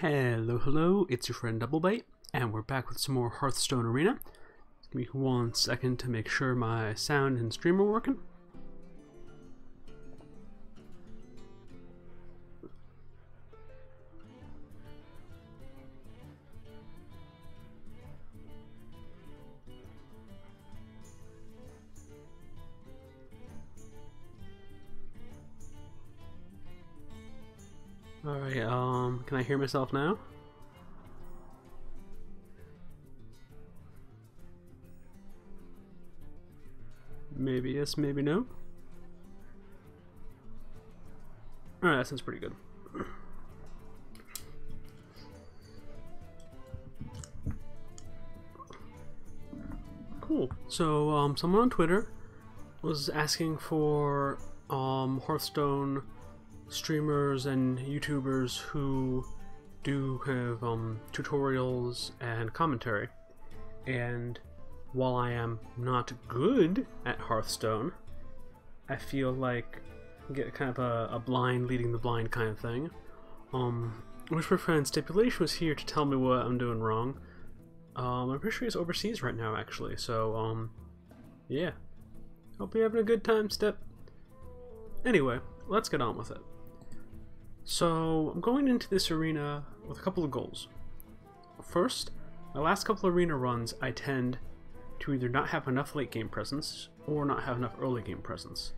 Hello, hello, it's your friend Doublebite, and we're back with some more Hearthstone Arena. Give me 1 second to make sure my sound and stream are working. Alright, can I hear myself now? Maybe yes, maybe no. Alright, that sounds pretty good. Cool. So, someone on Twitter was asking for Hearthstone streamers and YouTubers who do kind of tutorials and commentary, and while I am not good at Hearthstone, I feel like I get kind of a blind leading the blind kind of thing. Wish my friend Stipulation was here to tell me what I'm doing wrong. I'm pretty sure he's overseas right now actually, so yeah. Hope you're having a good time, Stip. Anyway, let's get on with it. So, I'm going into this arena with a couple of goals. First, my last couple of arena runs, I tend to either not have enough late game presence or not have enough early game presence.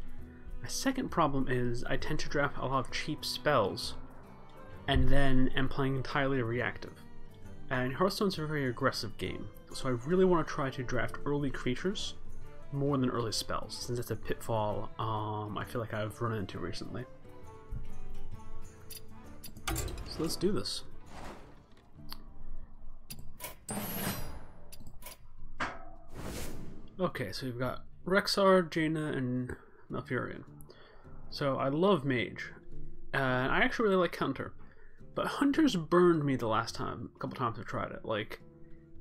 My second problem is I tend to draft a lot of cheap spells and then am playing entirely reactive. And Hearthstone's a very aggressive game, so I really want to try to draft early creatures more than early spells, since it's a pitfall I feel like I've run into recently. So let's do this. Okay, so we've got Rexar, Jaina, and Malfurion. So I love Mage, and I actually really like Counter, but Hunter's burned me the last time, a couple times I've tried it. Like,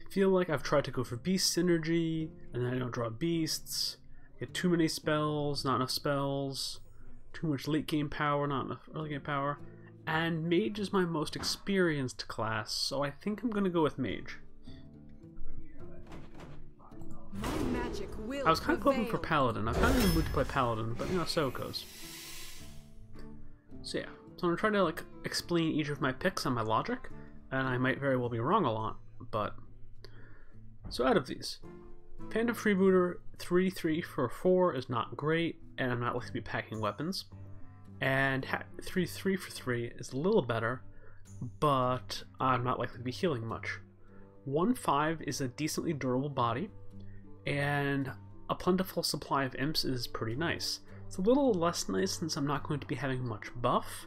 I feel like I've tried to go for Beast Synergy, and then I don't draw Beasts, get too many spells, not enough spells, too much late game power, not enough early game power, and Mage is my most experienced class, so I think I'm gonna go with Mage. I was kind of hoping for Paladin. I'm kind of in the mood to play Paladin, but you know, so it goes. So yeah, so I'm gonna try to like explain each of my picks and my logic, and I might very well be wrong a lot, but... So out of these, Panda Freebooter 3/3 for 4 is not great, and I'm not likely to be packing weapons. And 3/3 for 3 is a little better, but I'm not likely to be healing much. 1/5 is a decently durable body, and a plentiful supply of imps is pretty nice. It's a little less nice since I'm not going to be having much buff,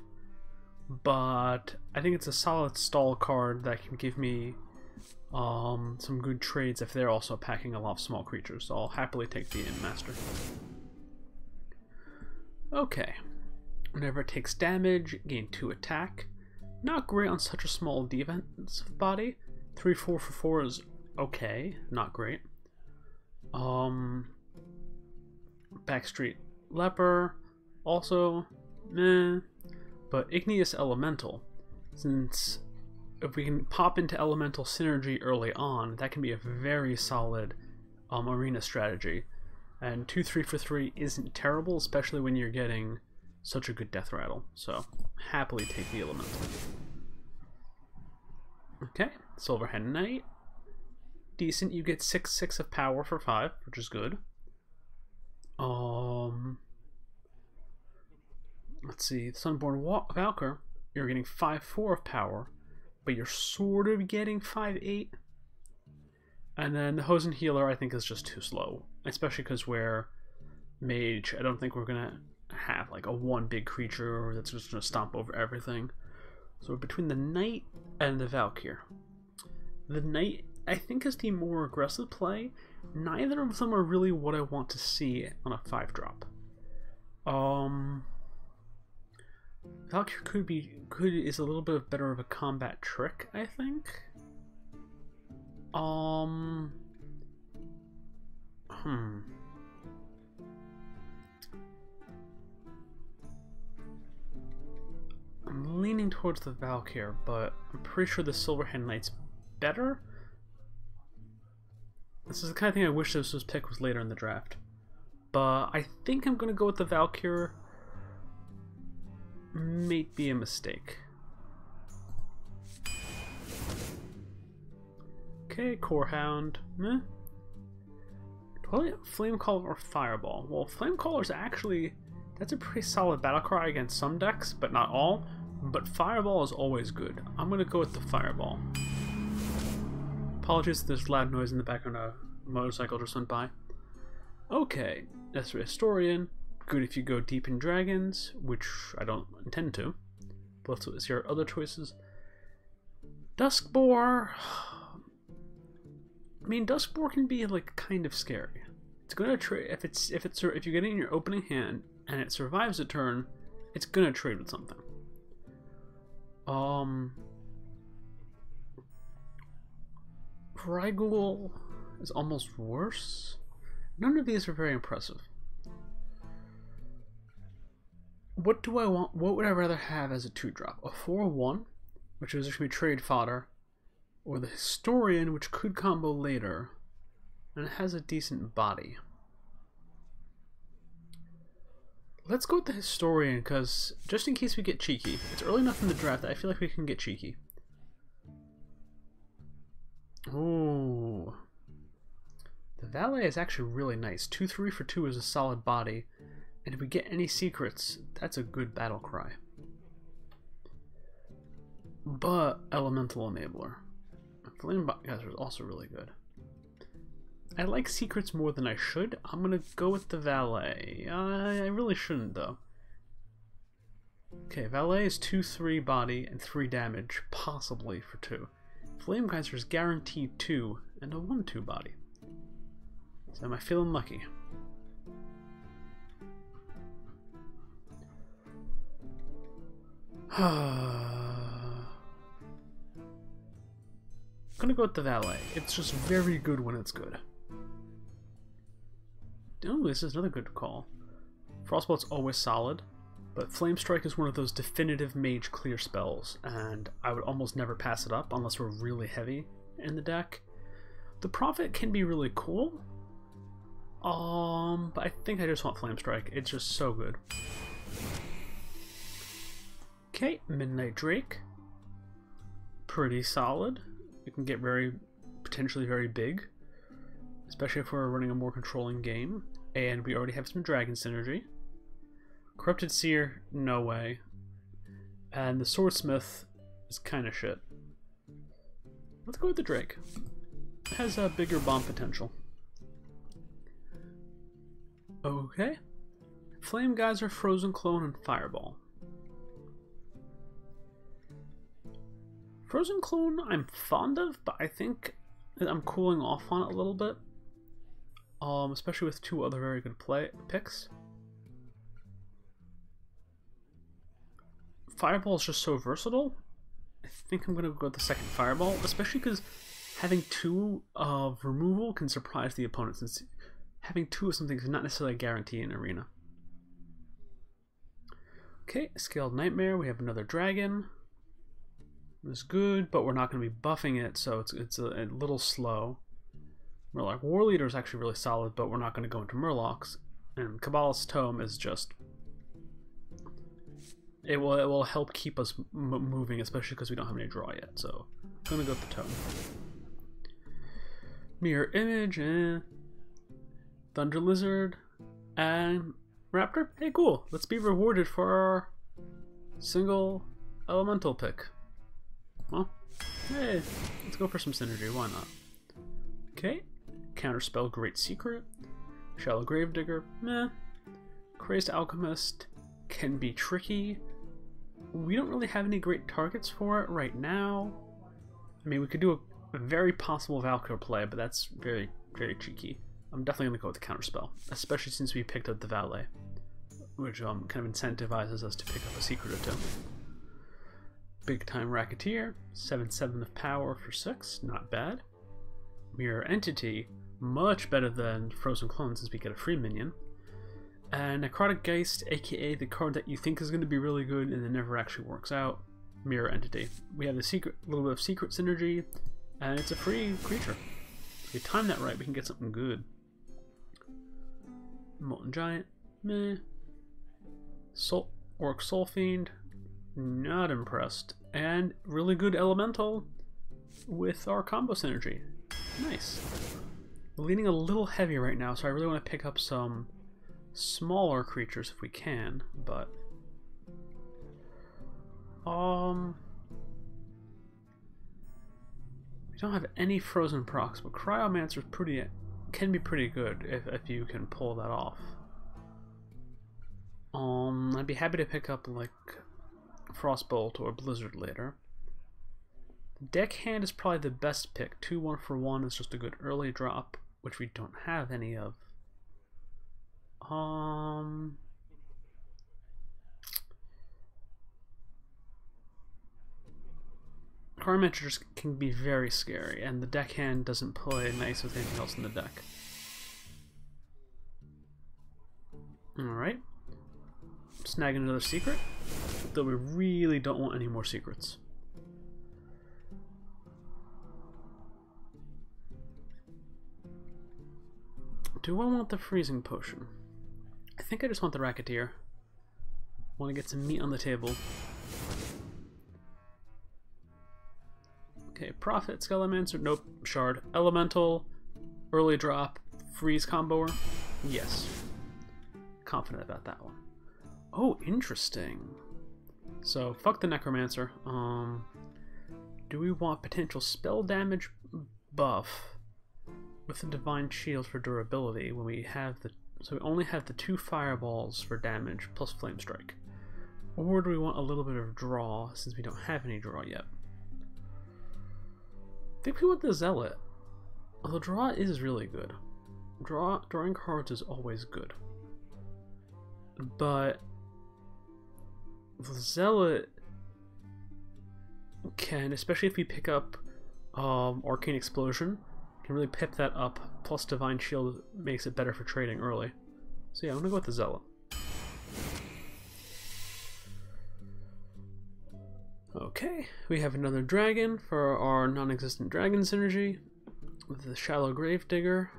but I think it's a solid stall card that can give me some good trades if they're also packing a lot of small creatures, so I'll happily take the Imp Master. Okay. Whenever it takes damage, gain 2 attack. Not great on such a small defensive body. 3/4 for 4 is okay, not great. Backstreet Leper, also meh. But Igneous Elemental, since if we can pop into Elemental Synergy early on, that can be a very solid arena strategy. And 2/3 for 3 isn't terrible, especially when you're getting such a good death rattle, so happily take the Elemental. Okay, Silverhand Knight. Decent, you get 6/6 of power for 5, which is good. Let's see, Sunborn Valkyr, you're getting 5/4 of power, but you're sort of getting 5/8. And then the Hosen Healer I think is just too slow, especially because we're Mage. I don't think we're gonna have like a one big creature that's just gonna stomp over everything. So we're between the Knight and the Valkyr. The Knight I think is the more aggressive play. Neither of them are really what I want to see on a 5-drop. Valkyr is a little bit better of a combat trick, I think. I'm a leaning towards the Valkyr, but I'm pretty sure the Silverhand Knight's better. This is the kind of thing I wish this pick was later in the draft. But I think I'm going to go with the Valkyr. May be a mistake. Okay, Corehound. Meh. Flamecaller or Fireball? Well, Flamecaller's actually... that's a pretty solid battle cry against some decks, but not all. But Fireball is always good. I'm going to go with the Fireball. Apologies if there's loud noise in the background. A motorcycle just went by. Okay, that's the Historian. Good if you go deep in Dragons, which I don't intend to. But let's see our other choices. Duskboar. I mean, Duskboar can be like kind of scary. It's gonna trade if you get it in your opening hand and it survives a turn, it's gonna trade with something. Vrygul is almost worse. None of these are very impressive. What do I want? What would I rather have as a 2-drop? A 4/1, which is going to be trade fodder, or the Historian, which could combo later, and it has a decent body. Let's go with the Historian, because just in case we get cheeky, it's early enough in the draft that I feel like we can get cheeky. Ooh. The Valet is actually really nice. 2/3 for 2 is a solid body. And if we get any secrets, that's a good battle cry. But Elemental Enabler. Flame guys are also really good. I like secrets more than I should. I'm gonna go with the Valet. I really shouldn't though. Okay, Valet is 2/3 body and 3 damage, possibly for 2. Flame Geyser is guaranteed 2 and a 1/2 body. So am I feeling lucky? I'm gonna go with the Valet. It's just very good when it's good. Oh, this is another good call. Frostbolt's always solid, but Flame Strike is one of those definitive mage clear spells, and I would almost never pass it up unless we're really heavy in the deck. The Prophet can be really cool, but I think I just want Flame Strike. It's just so good. Okay, Midnight Drake. Pretty solid. It can get potentially very big, especially if we're running a more controlling game. And we already have some Dragon synergy. Corrupted Seer, no way. And the Swordsmith is kind of shit. Let's go with the Drake. It has a bigger bomb potential. Okay. Flame Geyser, Frozen Clone, and Fireball. Frozen Clone I'm fond of, but I think I'm cooling off on it a little bit. Especially with 2 other very good picks. Fireball is just so versatile. I think I'm going to go with the second Fireball, especially because having 2 of removal can surprise the opponent, since having 2 of something is not necessarily a guarantee in Arena. Okay, Scaled Nightmare, we have another Dragon. It's good, but we're not going to be buffing it, so it's a little slow. Murloc War Leader is actually really solid, but we're not going to go into Murlocs. And Kabbalist's Tome is just... It will help keep us moving, especially because we don't have any draw yet, so I'm going to go with the Tome. Mirror Image, and Thunder Lizard, and Raptor. Hey, cool. Let's be rewarded for our single elemental pick. Well, hey, let's go for some synergy, why not? Okay, Counterspell Great Secret, Shallow Gravedigger, meh. Crazed Alchemist can be tricky. We don't really have any great targets for it right now. I mean, we could do a very possible Valkyr play, but that's very, very cheeky. I'm definitely going to go with the Counterspell, especially since we picked up the Valet, which kind of incentivizes us to pick up a secret or 2. Big Time Racketeer, 7/7 of power for 6, not bad. Mirror Entity, much better than Frozen Clone since we get a free minion. And Necrotic Geist, aka the card that you think is going to be really good and then never actually works out. mirror entity. We have the secret, little bit of secret synergy, and it's a free creature. If we time that right, we can get something good. Molten Giant, meh. Orc Soul Fiend, not impressed. And really good Elemental with our combo synergy. Nice. We're leaning a little heavy right now, so I really want to pick up some smaller creatures if we can, but we don't have any frozen procs, but Cryomancer's can be pretty good if you can pull that off. I'd be happy to pick up like Frostbolt or Blizzard later. Deckhand is probably the best pick. 2 1-for-1 is just a good early drop, which we don't have any of. Cryomancer just can be very scary, and the Deckhand doesn't play nice with anything else in the deck. Alright. Snag another secret, though we really don't want any more secrets. Do I want the freezing potion? I think I just want the Racketeer. Want to get some meat on the table. Okay, Prophet, Skelemancer, nope, Shard. Elemental, early drop, freeze comboer, yes. Confident about that one. Oh, interesting. So, fuck the Necromancer. Do we want potential spell damage buff with the Divine Shield for durability when we have the... So we only have the 2 fireballs for damage plus Flame Strike. Or do we want a little bit of draw since we don't have any draw yet? I think we want the Zealot. Although draw is really good. Drawing cards is always good. But the Zealot can, especially if we pick up Arcane Explosion, can really pip that up, plus Divine Shield makes it better for trading early. So yeah, I'm gonna go with the Zealot. Okay, we have another dragon for our non-existent dragon synergy with the Shallow Gravedigger,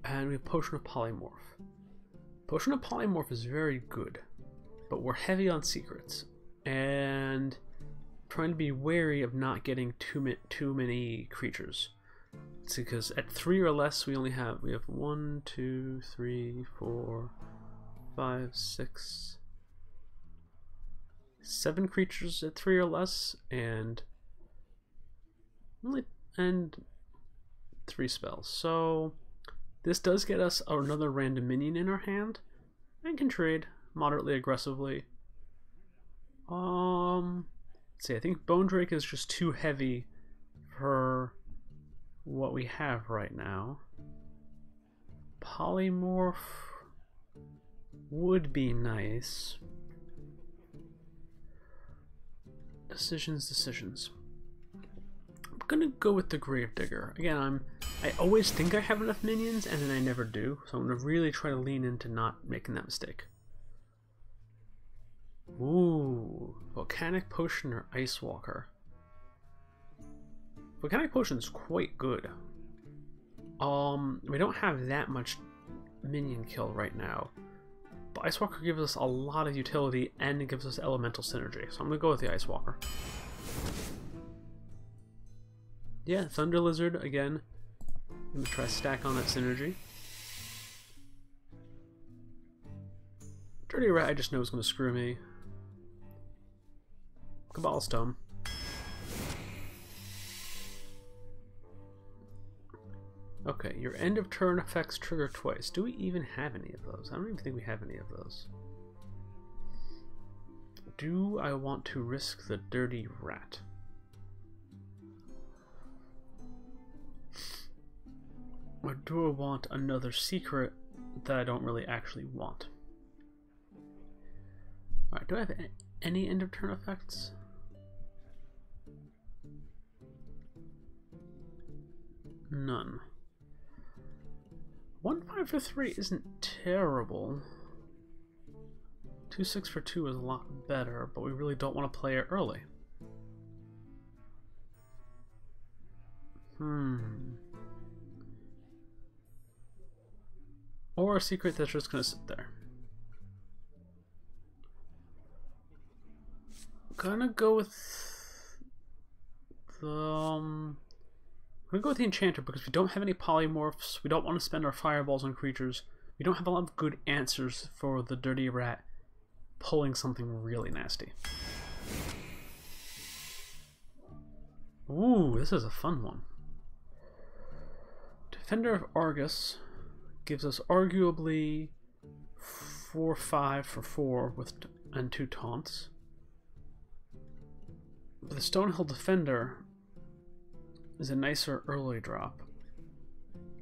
and we have Potion of Polymorph. Potion of Polymorph is very good, but we're heavy on secrets, and trying to be wary of not getting too many creatures. It's because at 3 or less we have 1, 2, 3, 4, 5, 6, 7 creatures at 3 or less, and 3 spells. So this does get us another random minion in our hand and can trade moderately aggressively. Let's see, I think Bone Drake is just too heavy for what we have right now. Polymorph would be nice. Decisions. I'm gonna go with the Gravedigger. Again, I always think I have enough minions, and then I never do, so I'm gonna really try to lean into not making that mistake. Ooh, Volcanic Potion or Ice Walker. Volcanic Potion is quite good. We don't have that much minion kill right now, but Ice Walker gives us a lot of utility and it gives us elemental synergy, so I'm gonna go with the Ice Walker. Yeah, Thunder Lizard again. I'm gonna try to stack on that synergy. Dirty Rat I just know is gonna screw me. Cabal Stone. Okay, your end of turn effects trigger twice. Do we even have any of those? I don't even think we have any of those. Do I want to risk the Dirty Rat? Or do I want another secret that I don't really actually want? Alright, do I have any end of turn effects? None. 1-5 for 3 isn't terrible. 2-6 for 2 is a lot better, but we really don't want to play it early. Or a secret that's just gonna sit there. Gonna go with the I'm gonna go with the enchanter because we don't have any polymorphs. We don't want to spend our fireballs on creatures. We don't have a lot of good answers for the dirty rat pulling something really nasty. Ooh, this is a fun one. Defender of Argus gives us arguably 4/5 for 4 and 2 taunts. But the Stonehill Defender is a nicer early drop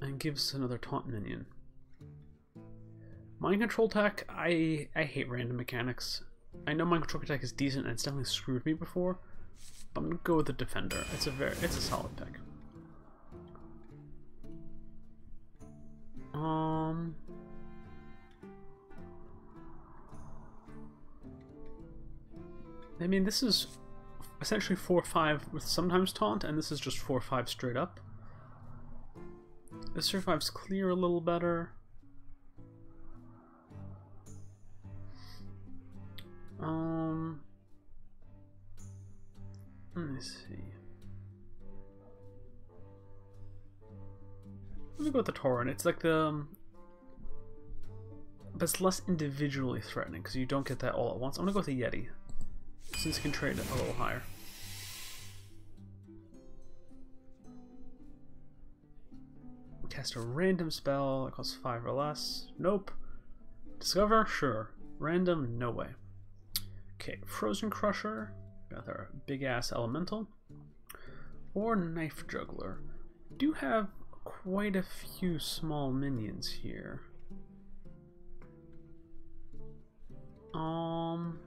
and gives another taunt minion. Mind Control Attack, I hate random mechanics. I know Mind Control Attack is decent and it's definitely screwed me before, but I'm gonna go with the Defender. It's a solid pick. I mean, this is essentially 4/5 with sometimes taunt, and this is just 4/5 straight up. This survives clear a little better. Let me see. Let me go with the Tauren. It's like the... but it's less individually threatening, because you don't get that all at once. I'm gonna go with the Yeti, since you can trade it a little higher. Cast a random spell that costs 5 or less. Nope. Discover? Sure. Random? No way. Okay, Frozen Crusher. Got our big ass elemental. Or Knife Juggler. Do have quite a few small minions here. Don't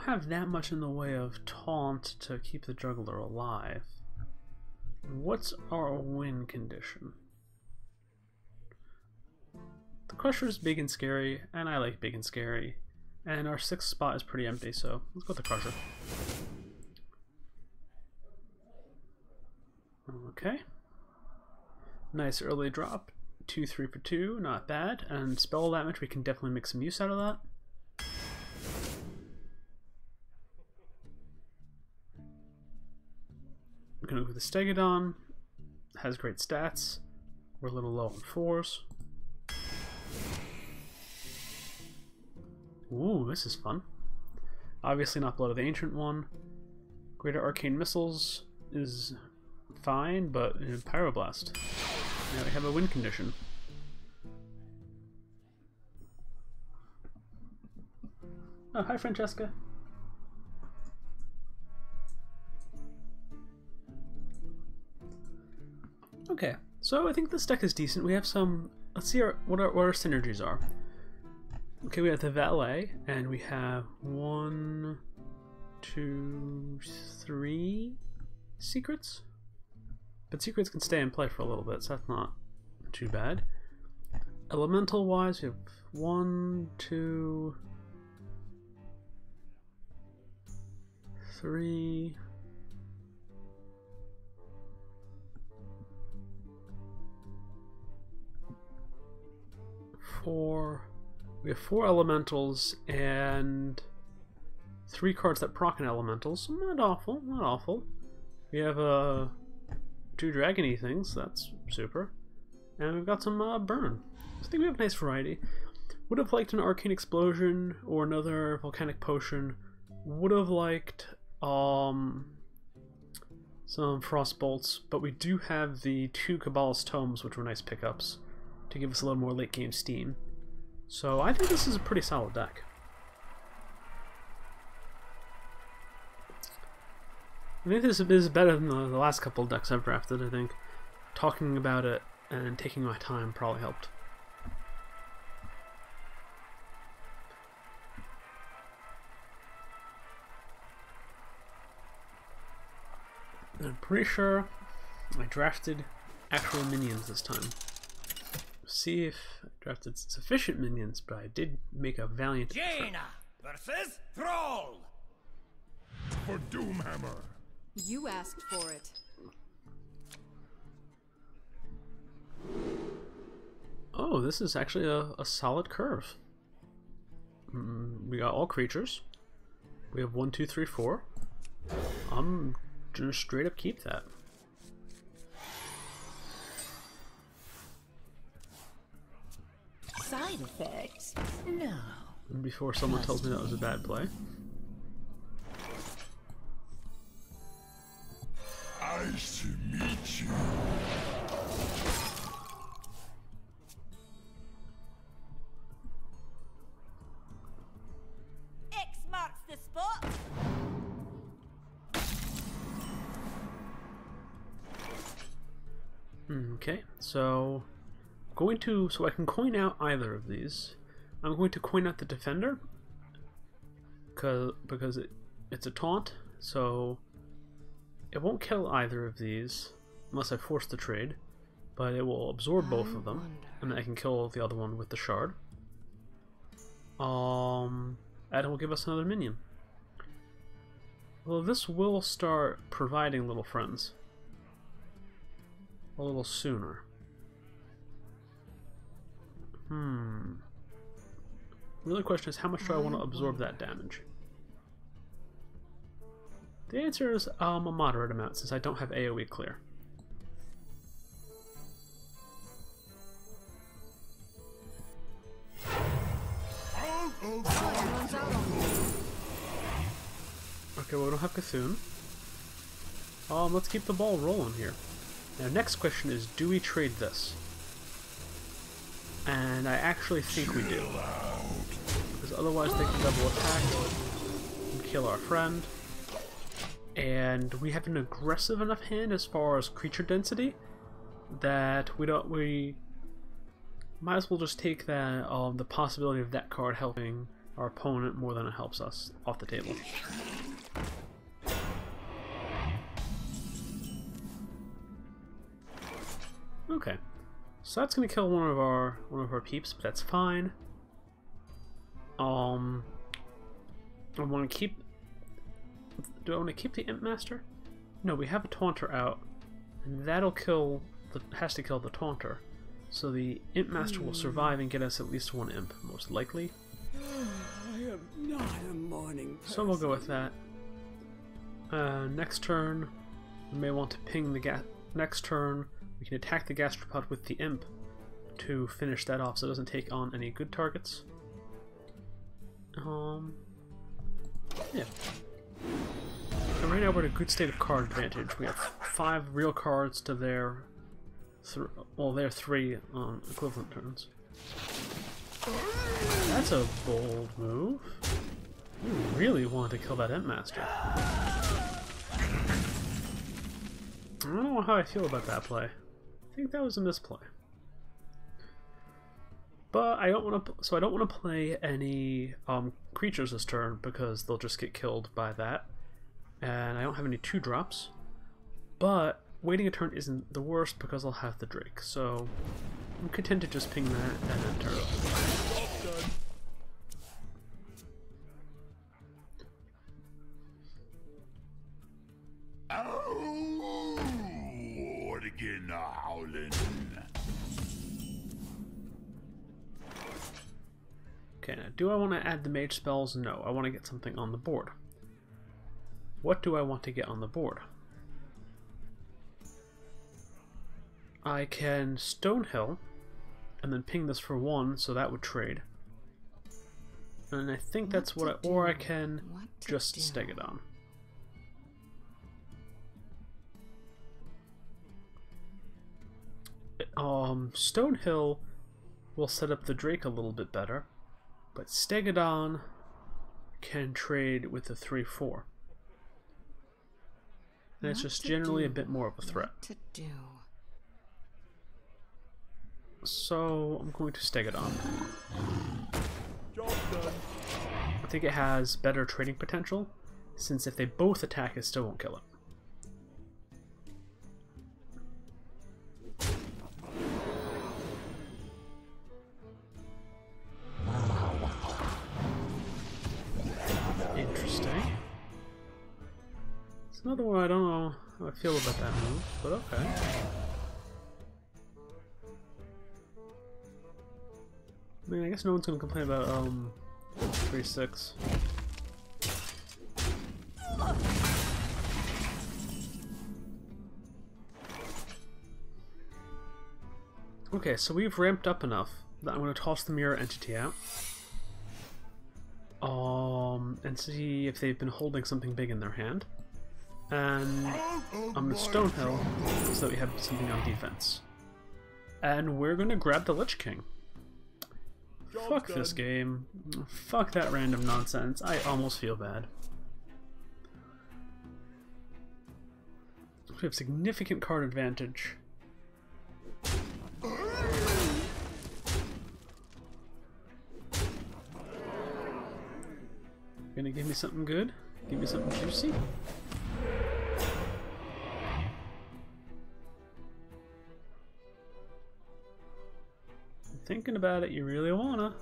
have that much in the way of taunt to keep the juggler alive. What's our win condition? The Crusher is big and scary, and I like big and scary. And our 6th spot is pretty empty, so let's go with the Crusher. Okay. Nice early drop. 2/3 for 2, not bad. And spell damage, we can definitely make some use out of that. I'm gonna go with the Stegodon. Has great stats. We're a little low on 4s. Ooh, this is fun. Obviously not Blood of the Ancient one. Greater Arcane Missiles is fine, but Pyroblast. Now we have a win condition. Oh, hi Francesca. Okay, so I think this deck is decent. We have some... let's see what our synergies are. Okay, we have the Valet, and we have 1, 2, 3 secrets. But secrets can stay in play for a little bit, so that's not too bad. Elemental wise, we have 1, 2, 3. 4. We have 4 elementals and 3 cards that proc an elementals. Not awful, not awful. We have 2 dragony things, that's super. And we've got some burn. So I think we have a nice variety. Would have liked an arcane explosion or another volcanic potion. Would have liked some frost bolts, but we do have the 2 Kabbalist tomes, which were nice pickups to give us a little more late game steam. So I think this is a pretty solid deck. I think this is better than the last couple of decks I've drafted, I think. Talking about it and taking my time probably helped. I'm pretty sure I drafted actual minions this time. See if I drafted sufficient minions, but I did make a valiant Jaina versus Thrall. For Doomhammer. You asked for it. Oh, this is actually a solid curve. We got all creatures. We have 1, 2, 3, 4. I'm gonna straight up keep that. Side effects? No. Before someone tells me that was a bad play. Nice to meet you. X marks the spot. Okay, so I can coin out either of these. I'm going to coin out the defender because it's a taunt, so it won't kill either of these unless I force the trade, but it will absorb both of them, and then I can kill the other one with the shard. And it will give us another minion. Well, this will start providing little friends a little sooner. Really, question is, how much do I want to absorb that damage? The answer is a moderate amount, since I don't have AoE clear. Okay, well, we don't have Cthulhu. Let's keep the ball rolling here. Now, next question is, do we trade this? And I actually think we do. Because otherwise they can double attack and kill our friend. And we have an aggressive enough hand as far as creature density that we might as well just take that the possibility of that card helping our opponent more than it helps us off the table. Okay, so that's gonna kill one of our peeps, but that's fine. I want to keep. Do I want to keep the Imp Master? No, we have a Taunter out, and that'll kill. Has to kill the Taunter, so the Imp Master will survive and get us at least one Imp, most likely. I am not a morning person. So we'll go with that. Next turn, we may want to ping the next turn. We can attack the Gastropod with the Imp to finish that off so it doesn't take on any good targets. Yeah. And right now we're in a good state of card advantage. We have 5 real cards to their 3 equivalent turns. That's a bold move. You really want to kill that Imp Master. I don't know how I feel about that play. I think that was a misplay. But I don't want to. So I don't want to play any creatures this turn because they'll just get killed by that. And I don't have any 2-drops. But waiting a turn isn't the worst because I'll have the Drake. So I'm content to just ping that and then turn. Okay, now do I want to add the mage spells? No, I want to get something on the board. What do I want to get on the board? I can Stonehill and then ping this for 1, so that would trade. And I think that's what I, or I can just Stegadon. Stonehill will set up the Drake a little bit better, but Stegadon can trade with the 3/4. And it's just generally a bit more of a threat. So I'm going to Stegadon. I think it has better trading potential, since if they both attack, it still won't kill it. Interesting. It's another one I don't know how I feel about that move, but okay. mean, I guess no one's gonna complain about 3-6. Okay, so we've ramped up enough that I'm gonna toss the mirror entity out. And see if they've been holding something big in their hand. And on the Stonehill, so that we have something on defense. And we're gonna grab the Lich King. Fuck this game. Fuck that random nonsense. I almost feel bad. We have significant card advantage. Gonna give me something good? Give me something juicy? Thinking about it, you really wanna.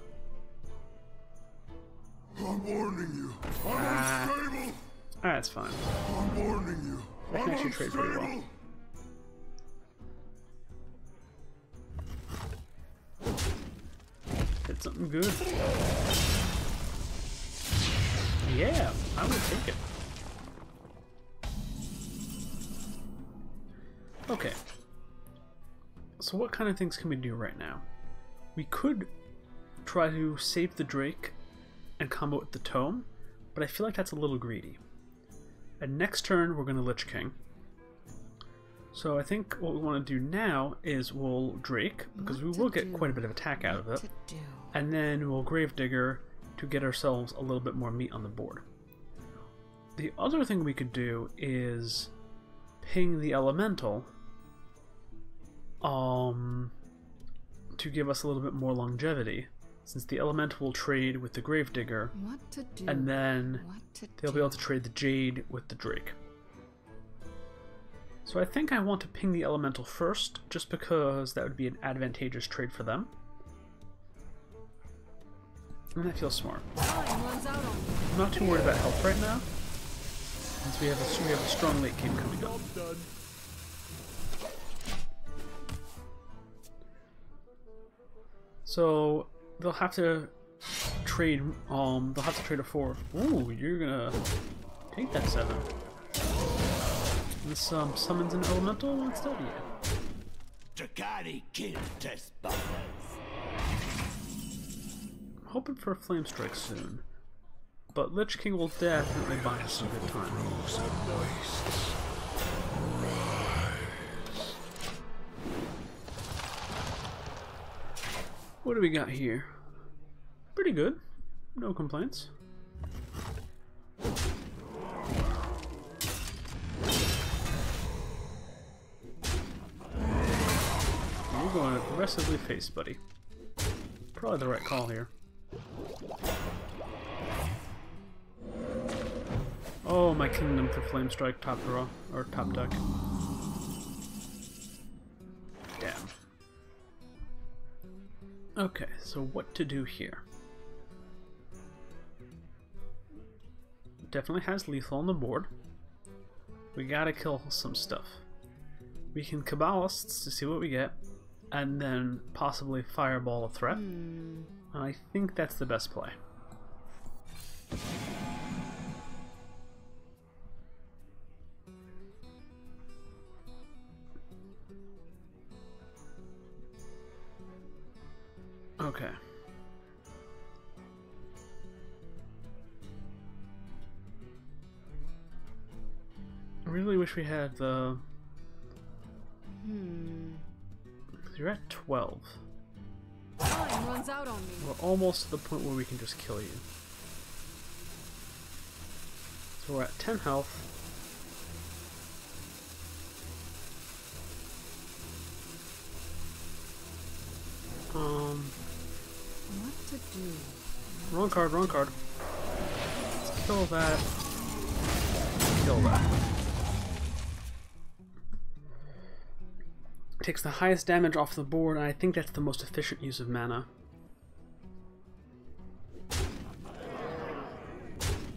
I'm warning you. I'm unstable. That's fine. I'm warning you. I can actually trade pretty well. Hit something good. Yeah, I would take it. Okay. So what kind of things can we do right now? We could try to save the Drake and combo with the Tome, but I feel like that's a little greedy. And next turn we're going to Lich King. So I think what we want to do now is we'll Drake, because we will get quite a bit of attack out of it, and then we'll Gravedigger to get ourselves a little bit more meat on the board. The other thing we could do is ping the Elemental to give us a little bit more longevity, since the Elemental will trade with the Gravedigger, and then they'll be able to trade the Jade with the Drake. So I think I want to ping the Elemental first, just because that would be an advantageous trade for them. And that feels smart. I'm not too worried about health right now, since we have a strong late game coming up. So they'll have to trade. They'll have to trade a 4. Ooh, you're gonna take that 7. This summons an elemental instead. Yeah. Takari killed test buffers. Hoping for a flame strike soon, but Lich King will definitely buy us some good time. What do we got here? Pretty good. No complaints. You're going aggressively face, buddy. Probably the right call here. Oh, my kingdom for Flame Strike top draw, or top deck. Damn. Okay, so what to do here? Definitely has lethal on the board. We gotta kill some stuff. We can Kabbalists to see what we get, and then possibly Fireball a threat. And I think that's the best play. Okay. I really wish we had the... You're at 12. Time runs out on me. We're almost to the point where we can just kill you. So we're at 10 health. What to do? Wrong card, wrong card. Let's kill that. Kill that. Takes the highest damage off the board, and I think that's the most efficient use of mana.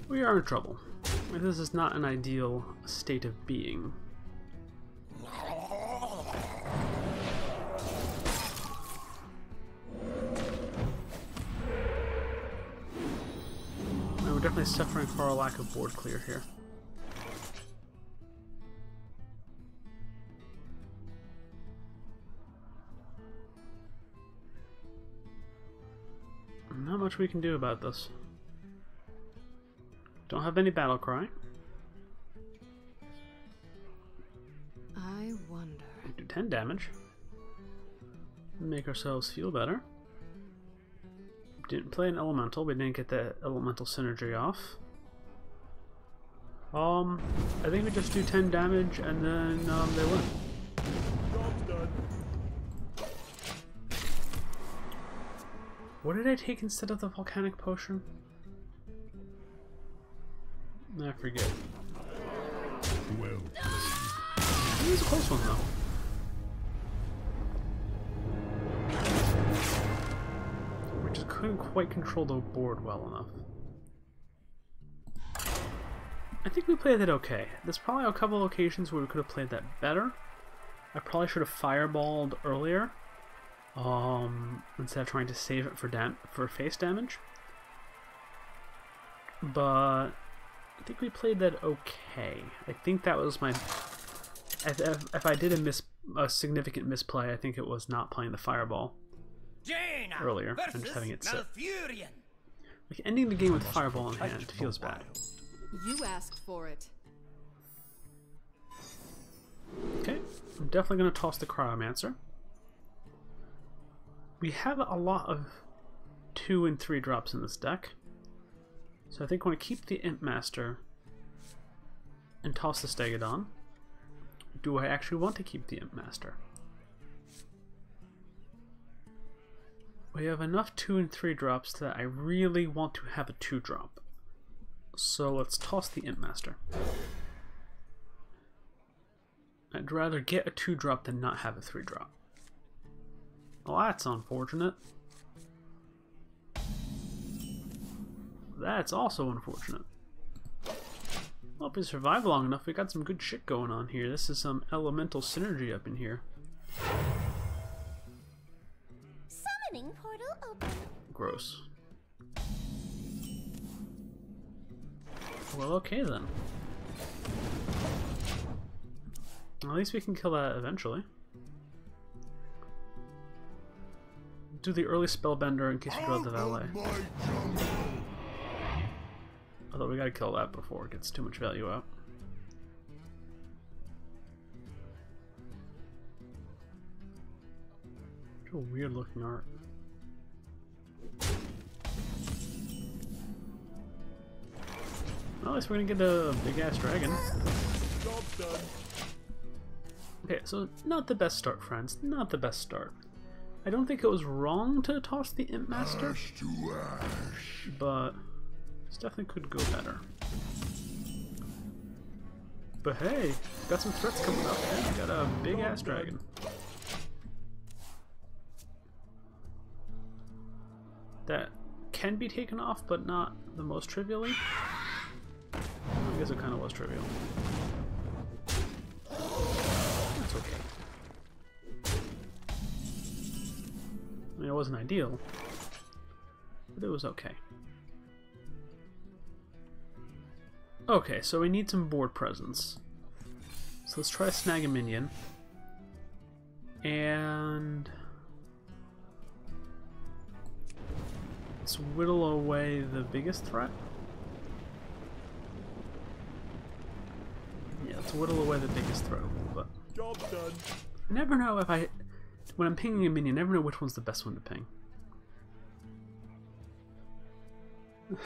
We are in trouble. This is not an ideal state of being. definitely suffering for a lack of board clear here. Not much we can do about this. Don't have any battle cry. I wonder. Do 10 damage. Make ourselves feel better. Didn't play an elemental. We didn't get the elemental synergy off. I think we just do 10 damage and then they win. Job's done. What did I take instead of the volcanic potion? I forget. Well, It was a close one though. We just couldn't quite control the board well enough. I think we played it okay. There's probably a couple of occasions where we could have played that better. I probably should have fireballed earlier, instead of trying to save it for face damage. But I think we played that okay. I think that was my. If I did a significant misplay, I think it was not playing the fireball earlier and just having it sit. Like ending the game with fireball in hand feels bad. You asked for it. Okay, I'm definitely going to toss the Cryomancer. We have a lot of 2 and 3 drops in this deck, so I think I want to keep the Imp Master and toss the Stegodon. Do I actually want to keep the Imp Master? We have enough 2 and 3 drops that I really want to have a 2 drop. So let's toss the Imp Master. I'd rather get a 2 drop than not have a 3 drop. Well, that's unfortunate. That's also unfortunate. Well, if we survive long enough, we got some good shit going on here. This is some elemental synergy up in here. Summoning portal open. Gross. Well, okay then. At least we can kill that eventually. Do the early spellbender in case we draw the valet. Although we gotta kill that before it gets too much value out. Such a weird looking art. Well, at least we're gonna get a big ass dragon. job's done. Okay, so not the best start, friends. Not the best start. I don't think it was wrong to toss the Imp Master, Ash to ash. but this definitely could go better. But hey, got some threats coming up, and we got a big ass dragon. That can be taken off, but not the most trivially. I guess it kind of was trivial. That's okay. I mean, it wasn't ideal, but it was okay. Okay, so we need some board presence. So let's try to snag a minion. And let's whittle away the biggest threat. Yeah, let's whittle away the biggest threat a little bit. Job's done. I never know if when I'm pinging a minion, I never know which one's the best one to ping.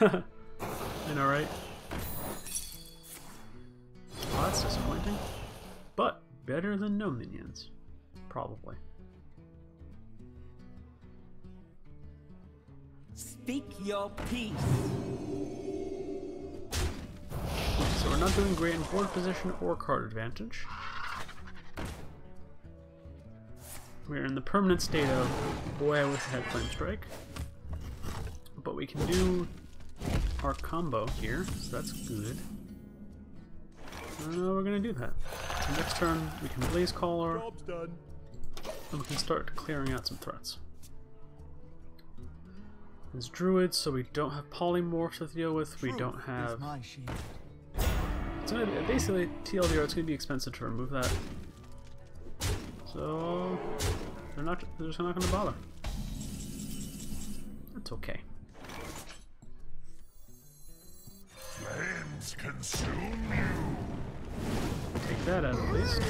I know, right? Well, that's disappointing. But better than no minions. Probably. Speak your piece. So we're not doing great in board position or card advantage. We're in the permanent state of, boy, I wish I had Flame Strike. But we can do our combo here, so that's good. We're gonna do that. So next turn, we can Blaze Caller, Job's done. and we can start clearing out some threats. There's druids, so we don't have polymorphs to deal with. We don't have. My shield. It's gonna be, basically TLDR. It's gonna be expensive to remove that. So they're just not gonna bother. That's okay. Flames consume you. Take that out at least.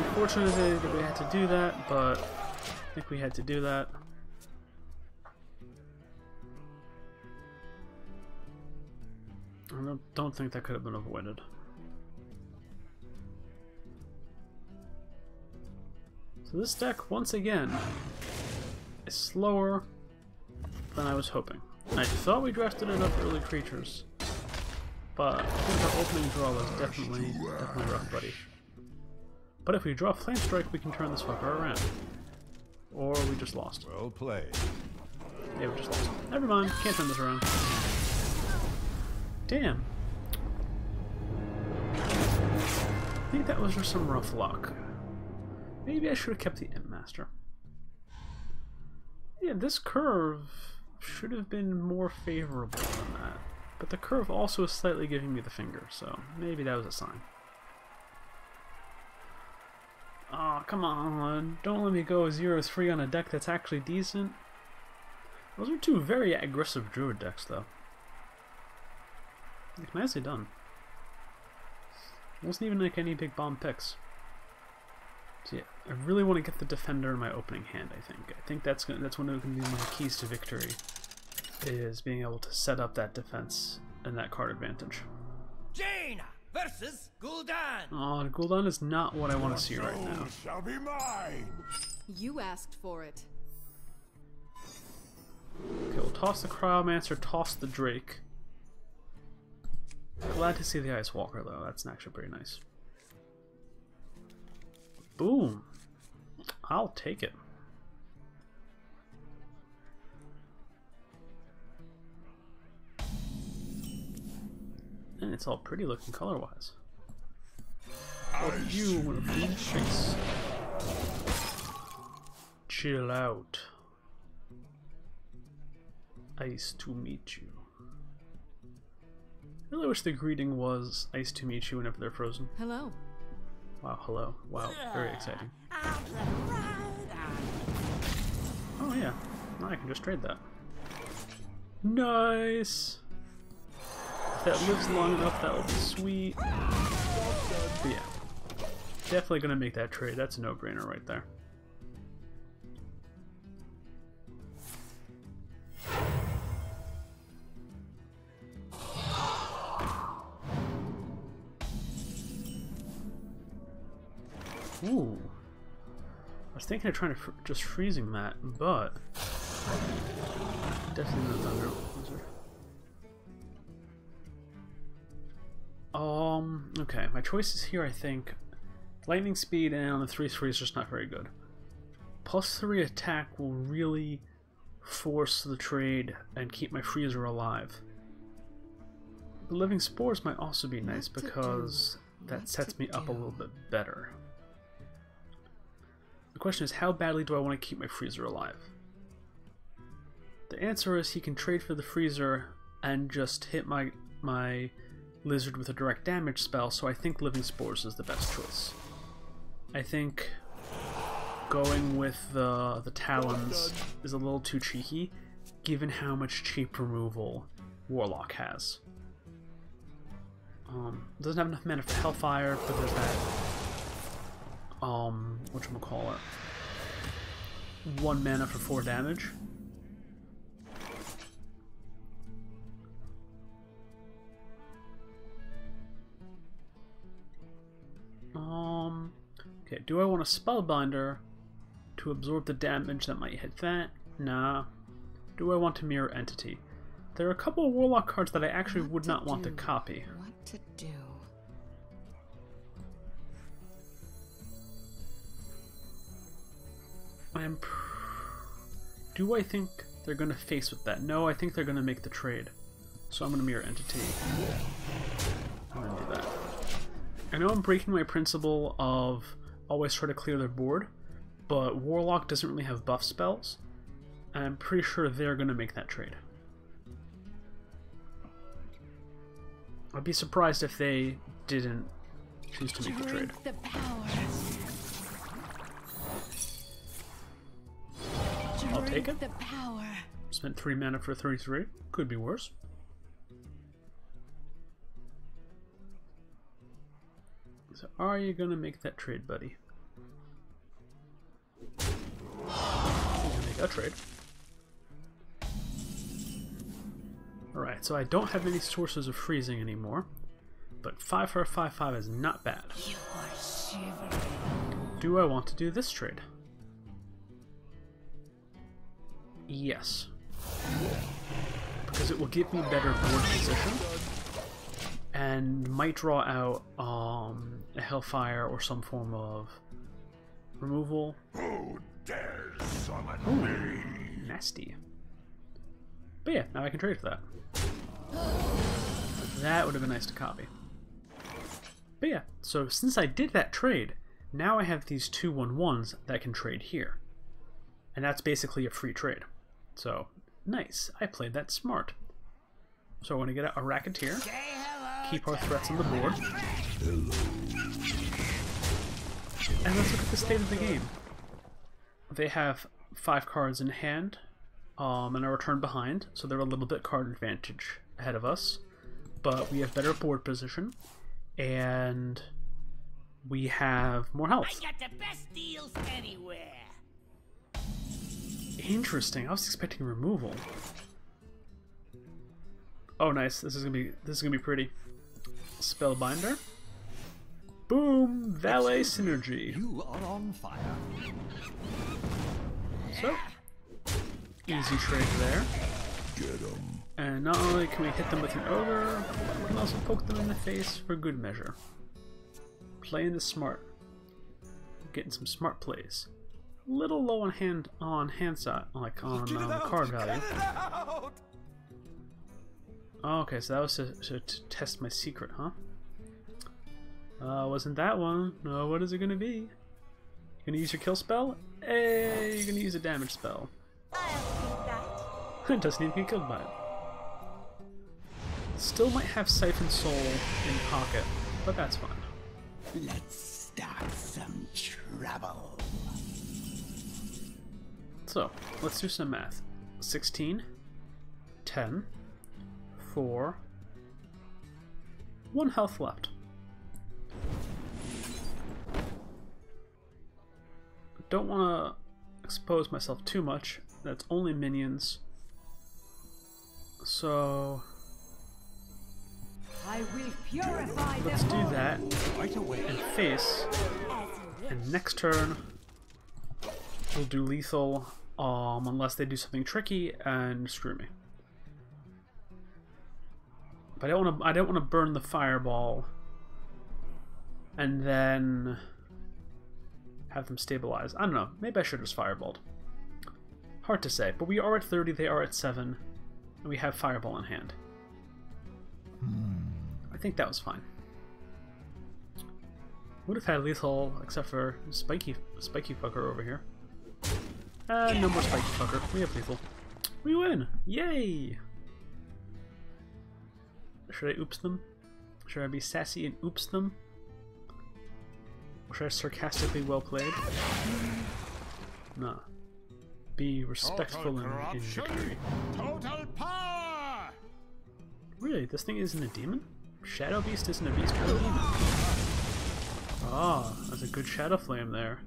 Unfortunately that we had to do that, but I think we had to do that. I don't think that could have been avoided. So this deck, once again, is slower than I was hoping. I thought we drafted enough early creatures, but I think our opening draw was definitely rough, buddy. But if we draw Flame Strike, we can turn this fucker around. Or we just lost. Well played. Yeah, we just lost. Never mind, can't turn this around. Damn. I think that was just some rough luck. Maybe I should have kept the Imp Master. Yeah, this curve should have been more favorable than that. But the curve also is slightly giving me the finger, so maybe that was a sign. Oh, come on. Don't let me go 0-3 on a deck that's actually decent. Those are two very aggressive druid decks, though. Like, nicely done. Wasn't even like any big bomb picks. So yeah, I really want to get the defender in my opening hand. I think that's one of going to be my keys to victory, is being able to set up that defense and that card advantage. Jaina versus Gul'dan. Oh, Gul'dan is not what I want to see right now. Shall be mine. You asked for it. Okay, we'll toss the Cryomancer, toss the Drake. Glad to see the Ice Walker, though. That's actually pretty nice. Boom. I'll take it. And it's all pretty looking color-wise. Oh, you want to freeze face. Chill out. Ice to meet you. I really wish the greeting was "Ice to meet you" whenever they're frozen. Hello. Wow, hello. Wow, very exciting. Oh yeah, now I can just trade that. Nice! If that lives long enough, that'll be sweet. But yeah, definitely gonna make that trade. That's a no-brainer right there. Ooh. I was thinking of trying to just freezing that, but definitely no Thunder Wizard. Okay, my choices here, I think Lightning Speed and on the 3/3 is just not very good. +3 attack will really force the trade and keep my freezer alive. The Living Spores might also be nice because that sets me up a little bit better. The question is, how badly do I want to keep my freezer alive? The answer is he can trade for the freezer and just hit my lizard with a direct damage spell, so I think Living Spores is the best choice. I think going with the Talons is a little too cheeky, given how much cheap removal Warlock has. Doesn't have enough mana for Hellfire, but there's that whatchamacallit, 1 mana for 4 damage. Okay, do I want a Spellbinder to absorb the damage that might hit that? Nah. Do I want a Mirror Entity? There are a couple of Warlock cards that I actually would not want to copy. What to do? Do I think they're going to face with that? No, I think they're going to make the trade. So I'm going to Mirror Entity. I'm going to do that. I know I'm breaking my principle of always try to clear their board, but Warlock doesn't really have buff spells, and I'm pretty sure they're going to make that trade. I'd be surprised if they didn't choose to make the trade. Drink the power. I'll take it. The power. Spent 3 mana for 33. Could be worse. So are you gonna make that trade, buddy? You're gonna make a trade. Alright, so I don't have any sources of freezing anymore, but 5 for a 5/5 is not bad. You are shivering. Do I want to do this trade? Yes. Because it will give me better board position and might draw out a Hellfire or some form of removal. Who dares summon me? Nasty. But yeah, now I can trade for that. That would have been nice to copy. But yeah, so since I did that trade, now I have these 2/1/1s that can trade here. And that's basically a free trade. So, nice. I played that smart. So I want to get a Racketeer, keep our threats on the board, and let's look at the state of the game. They have 5 cards in hand, and a return behind, so they're a little bit card advantage ahead of us. But we have better board position, and we have more health. I got the best deals anywhere. Interesting. I was expecting removal. Oh, nice. This is gonna be pretty. Spellbinder. Boom! Valet synergy. You are on fire. So, easy trade there. Get 'em. And not only can we hit them with an ogre, we can also poke them in the face for good measure. Playing this smart. Getting some smart plays. Little low on hand side, like on card value. Oh, okay, so that was to test my secret, huh? Wasn't that one? No, what is it gonna be? You gonna use your kill spell? Hey, you're gonna use a damage spell. I'll take that. It doesn't even get killed by it. Still might have Siphon Soul in pocket, but that's fine. Let's start some trouble. So, let's do some math. 16, 10, 4, 1 health left. Don't want to expose myself too much. That's only minions. So, I will purify let's them do all. that Right away. and face. And next turn, we'll do lethal, unless they do something tricky and screw me. But I don't want to burn the fireball and then have them stabilize. I don't know. Maybe I should have just fireballed. Hard to say. But we are at 30. They are at 7, and we have fireball in hand. I think that was fine. Would have had lethal, except for spiky fucker over here. No more spiky fucker. We have lethal. We win! Yay! Should I oops them? Should I be sassy and oops them? Or should I sarcastically well played? Nah. Be respectful in victory. Total power! Really? This thing isn't a demon? Shadow Beast isn't a beast or a demon. Ah, that's a good Shadow Flame there.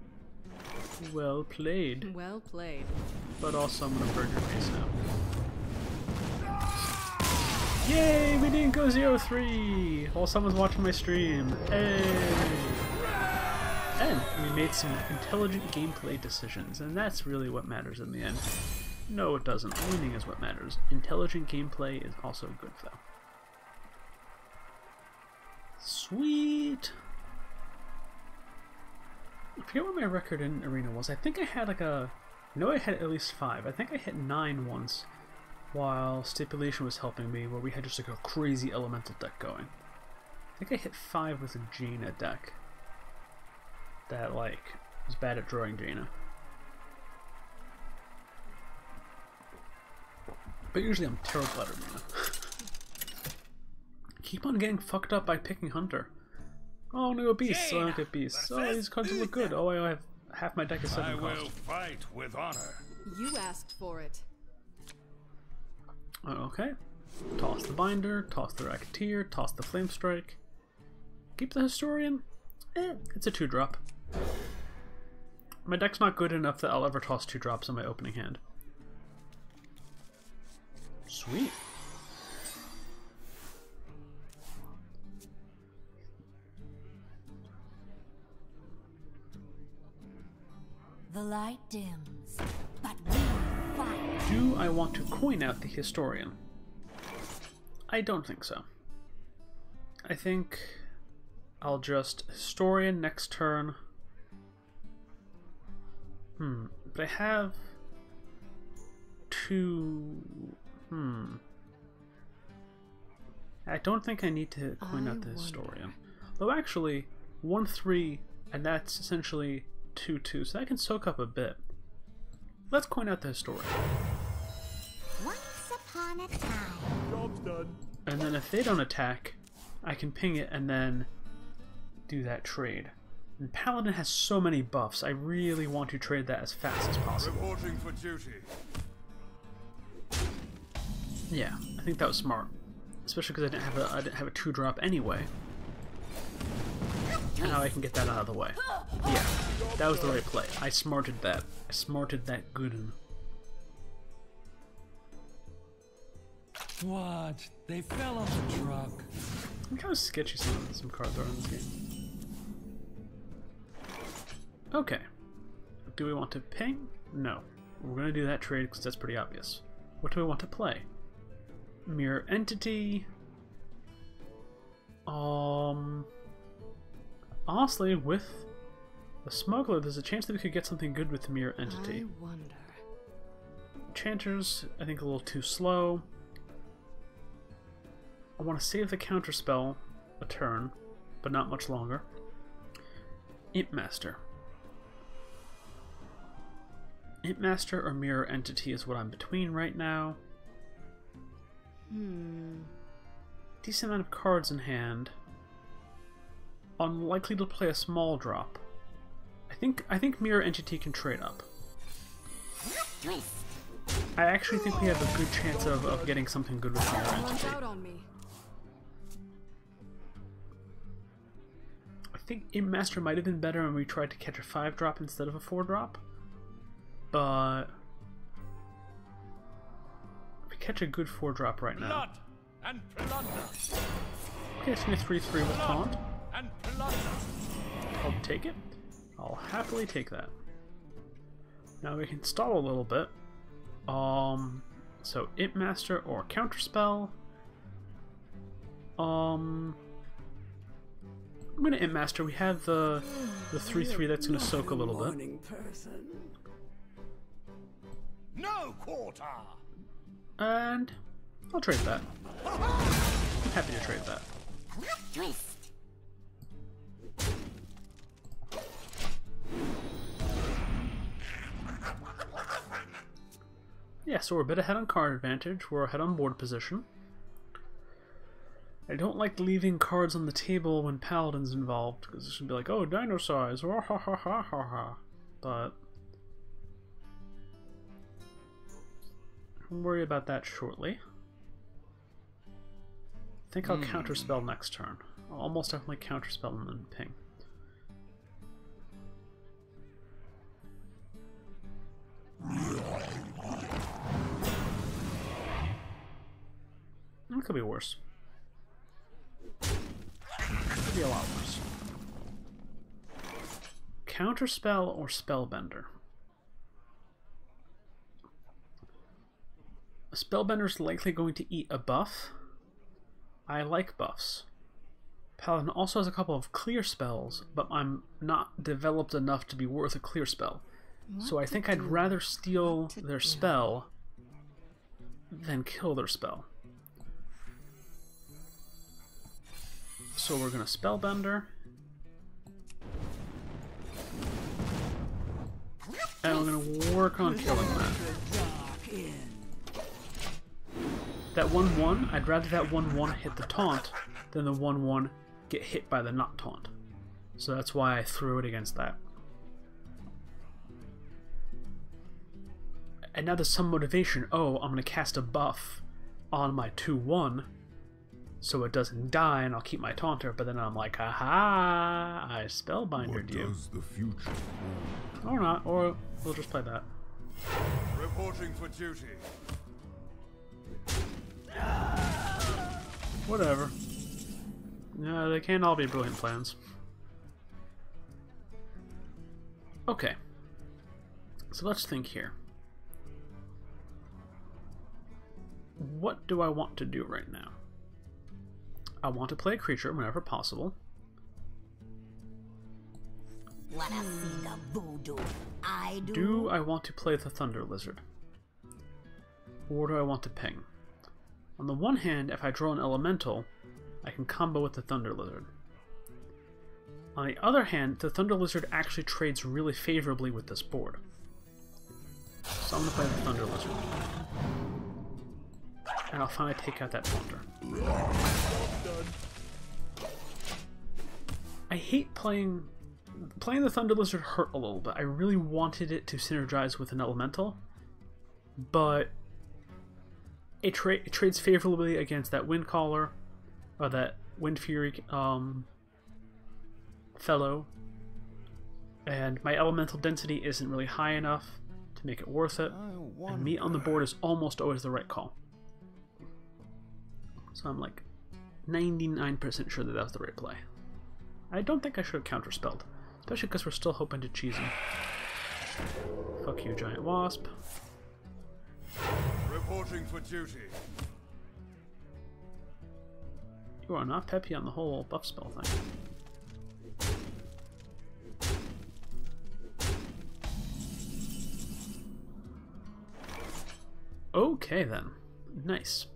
Well played. Well played. But also I'm gonna burn your face now. Yay! We didn't go 0-3 while someone's watching my stream. Hey! And we made some intelligent gameplay decisions, and that's really what matters in the end. No, it doesn't. Winning is what matters. Intelligent gameplay is also good, though. Sweet! I forget what my record in Arena was. I think I had like a... I know I had at least 5. I think I hit 9 once while Stipulation was helping me, where we had just like a crazy elemental deck going. I think I hit 5 with a Jaina deck. that, like, was bad at drawing Jaina. But usually I'm terrible at her, Jaina. Keep on getting fucked up by picking Hunter. Oh, I'm gonna go Beast, so I don't get Beast. Oh, these cards look good. Oh, I have half my deck is 7 I will cost. fight with honor. You asked for it. Okay. Toss the Binder, toss the Racketeer, toss the Flame Strike. Keep the Historian. It's a 2-drop. My deck's not good enough that I'll ever toss 2 drops in my opening hand. Sweet. The light dims, but we fight. Do I want to coin out the Historian? I don't think so. I think I'll just Historian next turn. But I have 2... I don't think I need to coin out the Historian. Though actually, 1-3, and that's essentially 2-2, so I can soak up a bit. Let's coin out the Historian. Once upon a time. Job's done. And then if they don't attack, I can ping it and then do that trade. And Paladin has so many buffs, I really want to trade that as fast as possible. Reporting for duty. Yeah, I think that was smart. Especially because I didn't have a 2-drop anyway. And now I can get that out of the way. Yeah, that was the right play. I smarted that. I smarted that good. What? They fell off the truck. Look how sketchy some cards are in this game. Okay. Do we want to ping? No. We're going to do that trade because that's pretty obvious. What do we want to play? Mirror Entity. Honestly, with the Smuggler, there's a chance that we could get something good with the Mirror Entity. I wonder. Enchanters, I think a little too slow. I want to save the counterspell a turn, but not much longer. Imp Master. Imp Master or Mirror Entity is what I'm between right now. Decent amount of cards in hand. Unlikely to play a small drop. I think Mirror Entity can trade up. I actually think we have a good chance of getting something good with Mirror Launch Entity. out on me. I think Imp Master might have been better when we tried to catch a 5-drop instead of a 4-drop. But if we catch a good 4-drop right now. Blood and plunder. Okay, it's going to 3-3 with Taunt. And plunder. I'll take it. I'll happily take that. Now we can stall a little bit. So Imp Master or Counterspell. I'm gonna Imp Master. We have the 3-3 that's gonna soak a little bit. Morning person. No quarter. And I'll trade that. I'm happy to trade that. Yeah, so we're a bit ahead on card advantage. We're ahead on board position. I don't like leaving cards on the table when Paladin's involved, because it should be like, oh, Dino Size, ha ha ha ha ha ha. But I'll worry about that shortly. I think I'll counterspell next turn. I'll almost definitely counterspell and then ping. It could be worse. Could be a lot worse. Counterspell or Spellbender? A Spellbender's likely going to eat a buff. I like buffs. Paladin also has a couple of clear spells, but I'm not developed enough to be worth a clear spell. So I think I'd rather steal their spell than kill their spell. So we're gonna Spellbender. And we're gonna work on killing that. That 1-1, I'd rather that 1-1 hit the taunt than the 1-1 get hit by the not taunt. So that's why I threw it against that. And now there's some motivation. Oh, I'm gonna cast a buff on my 2-1 so it doesn't die and I'll keep my taunter, but then I'm like, aha, I spellbindered you. Does the future hold? Or not, or we'll just play that. Reporting for duty. Whatever. No, they can't all be brilliant plans. Okay. So let's think here. What do I want to do right now? I want to play a creature whenever possible. Wanna see the voodoo I do? Do I want to play the Thunder Lizard? Or do I want to ping? On the one hand, if I draw an elemental, I can combo with the Thunder Lizard. On the other hand, the Thunder Lizard actually trades really favorably with this board. So I'm going to play the Thunder Lizard. And I'll finally take out that taunter. I hate playing the Thunder Lizard hurt a little bit. I really wanted it to synergize with an elemental, but it trades favorably against that Wind Caller, or that Wind Fury fellow, and my elemental density isn't really high enough to make it worth it, and meat on the board is almost always the right call. So I'm like 99% sure that that was the right play. I don't think I should have counterspelled, especially because we're still hoping to cheese him. Fuck you, Giant Wasp. Reporting for duty. You are not peppy on the whole buff spell thing. Okay then. Nice.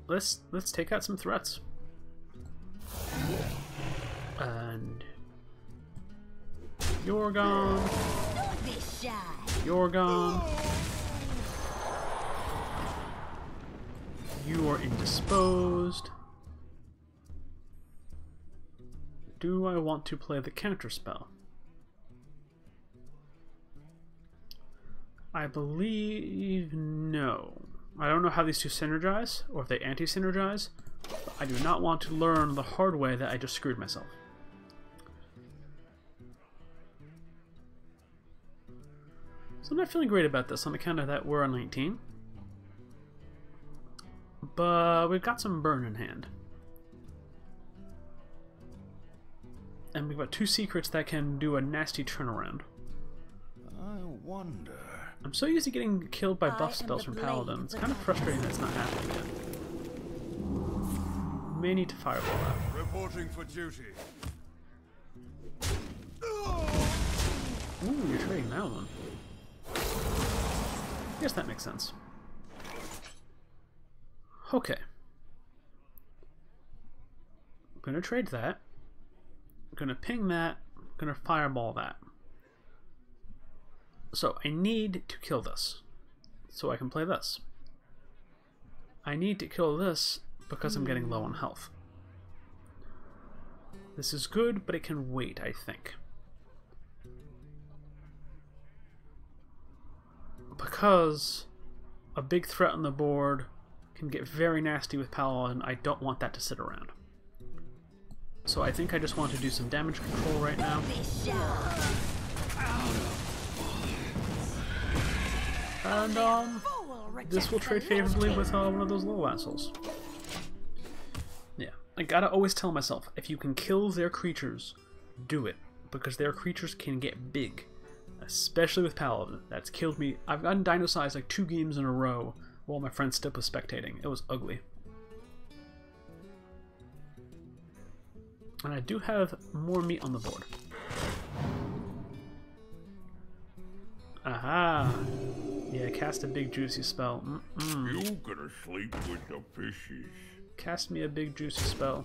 Let's take out some threats. And you're gone. Don't be shy. You're gone. You are indisposed. Do I want to play the counterspell? I believe no. I don't know how these two synergize, or if they anti-synergize, but I do not want to learn the hard way that I just screwed myself. So I'm not feeling great about this on account of that we're on 19. But we've got some burn in hand. And we've got two secrets that can do a nasty turnaround. I wonder. I'm so used to getting killed by buff spells from Paladin. It's kind of frustrating that it's not happening yet. May need to fireball that. Reporting for duty. Ooh, you're trading that one. I guess that makes sense. Okay. I'm gonna trade that. I'm gonna ping that. I'm gonna fireball that. So I need to kill this, so I can play this. I need to kill this because I'm getting low on health. This is good, but it can wait, I think. Because a big threat on the board can get very nasty with Paladin, I don't want that to sit around. So I think I just want to do some damage control right now. And this will trade favorably with one of those little assholes. Yeah, I gotta always tell myself, if you can kill their creatures, do it. Because their creatures can get big. Especially with Paladin. That's killed me. I've gotten dino-sized like 2 games in a row while my friend Stip was spectating. It was ugly. And I do have more meat on the board. Aha! Yeah, cast a big juicy spell. You gonna sleep with the fishes. Cast me a big juicy spell.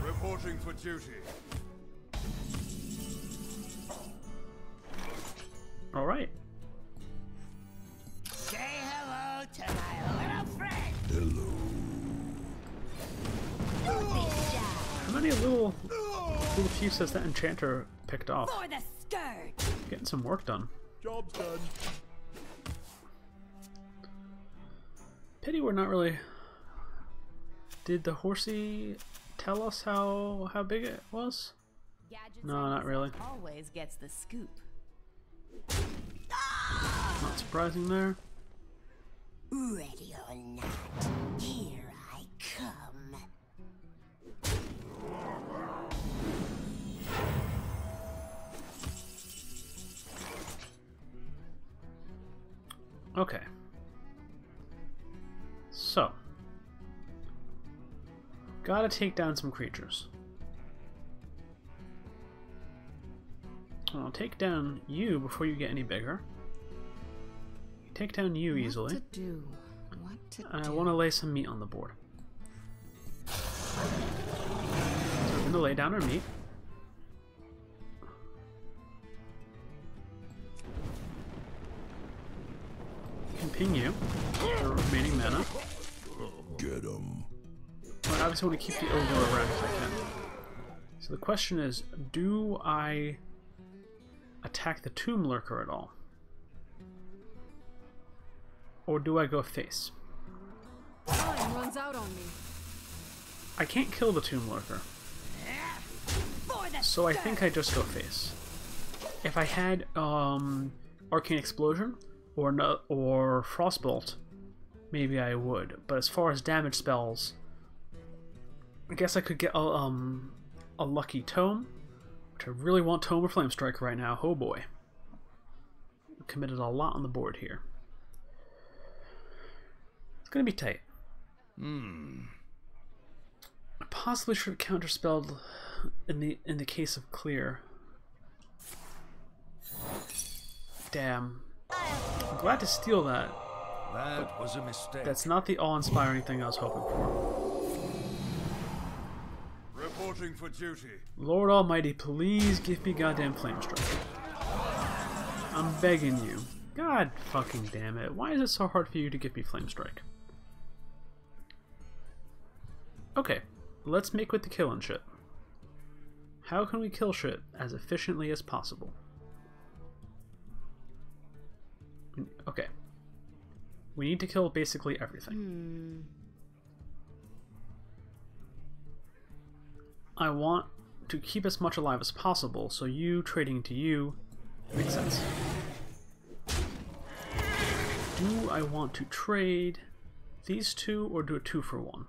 Reporting for duty. Alright. Say hello to my little friend. How many little chiefs has that enchanter picked off? For the scourge. Getting some work done. Job's done. Pity we're not really... Did the horsey tell us how big it was? No, not really. Always gets the scoop. Not surprising there. Ready or not, here I come. Okay. So. Gotta take down some creatures. I'll take down you before you get any bigger. Take down you easily. What to do? What to And I do? want to lay some meat on the board. So we're going to lay down our meat. You can ping you for remaining mana. Get him. I obviously want to keep the ogre around if I can. So the question is, do I attack the Tomb Lurker at all? Or do I go face? Time runs out on me. I can't kill the Tomb Lurker, so I think I just go face. If I had Arcane Explosion or Frostbolt, maybe I would. But as far as damage spells, I guess I could get a lucky Tome, which I really want Tome or Flame Strike right now. Oh boy. Committed a lot on the board here. It's gonna be tight. I possibly should have counterspelled in the case of clear. Damn. I'm glad to steal that. That was a mistake. That's not the awe-inspiring thing I was hoping for. Reporting for duty. Lord Almighty, please give me goddamn Flame Strike. I'm begging you. God fucking damn it. Why is it so hard for you to give me Flame Strike? Okay, let's make with the killing shit. How can we kill shit as efficiently as possible? Okay. We need to kill basically everything. I want to keep as much alive as possible, so you trading to you makes sense. Do I want to trade these two or do a 2-for-1?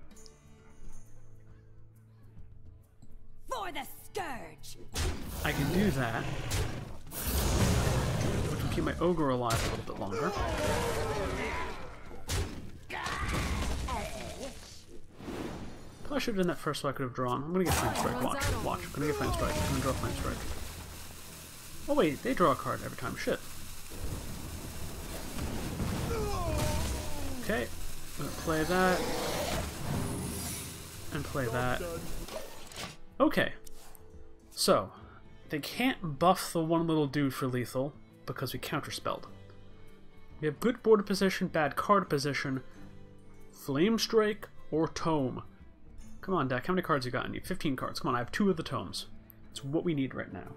For the scourge. I can do that, which will keep my ogre alive a little bit longer. Probably should have done that first so I could have drawn. I'm gonna get Flame Strike. Watch. I'm gonna get Flame Strike. I'm gonna draw Flame Strike. Oh wait, they draw a card every time. Shit. Okay, I'm gonna play that. And play that. Okay. So, they can't buff the one little dude for lethal because we counterspelled. We have good border position, bad card position, Flame Strike, or Tome. Come on, deck. How many cards you got? I need 15 cards. Come on, I have 2 of the tomes. It's what we need right now.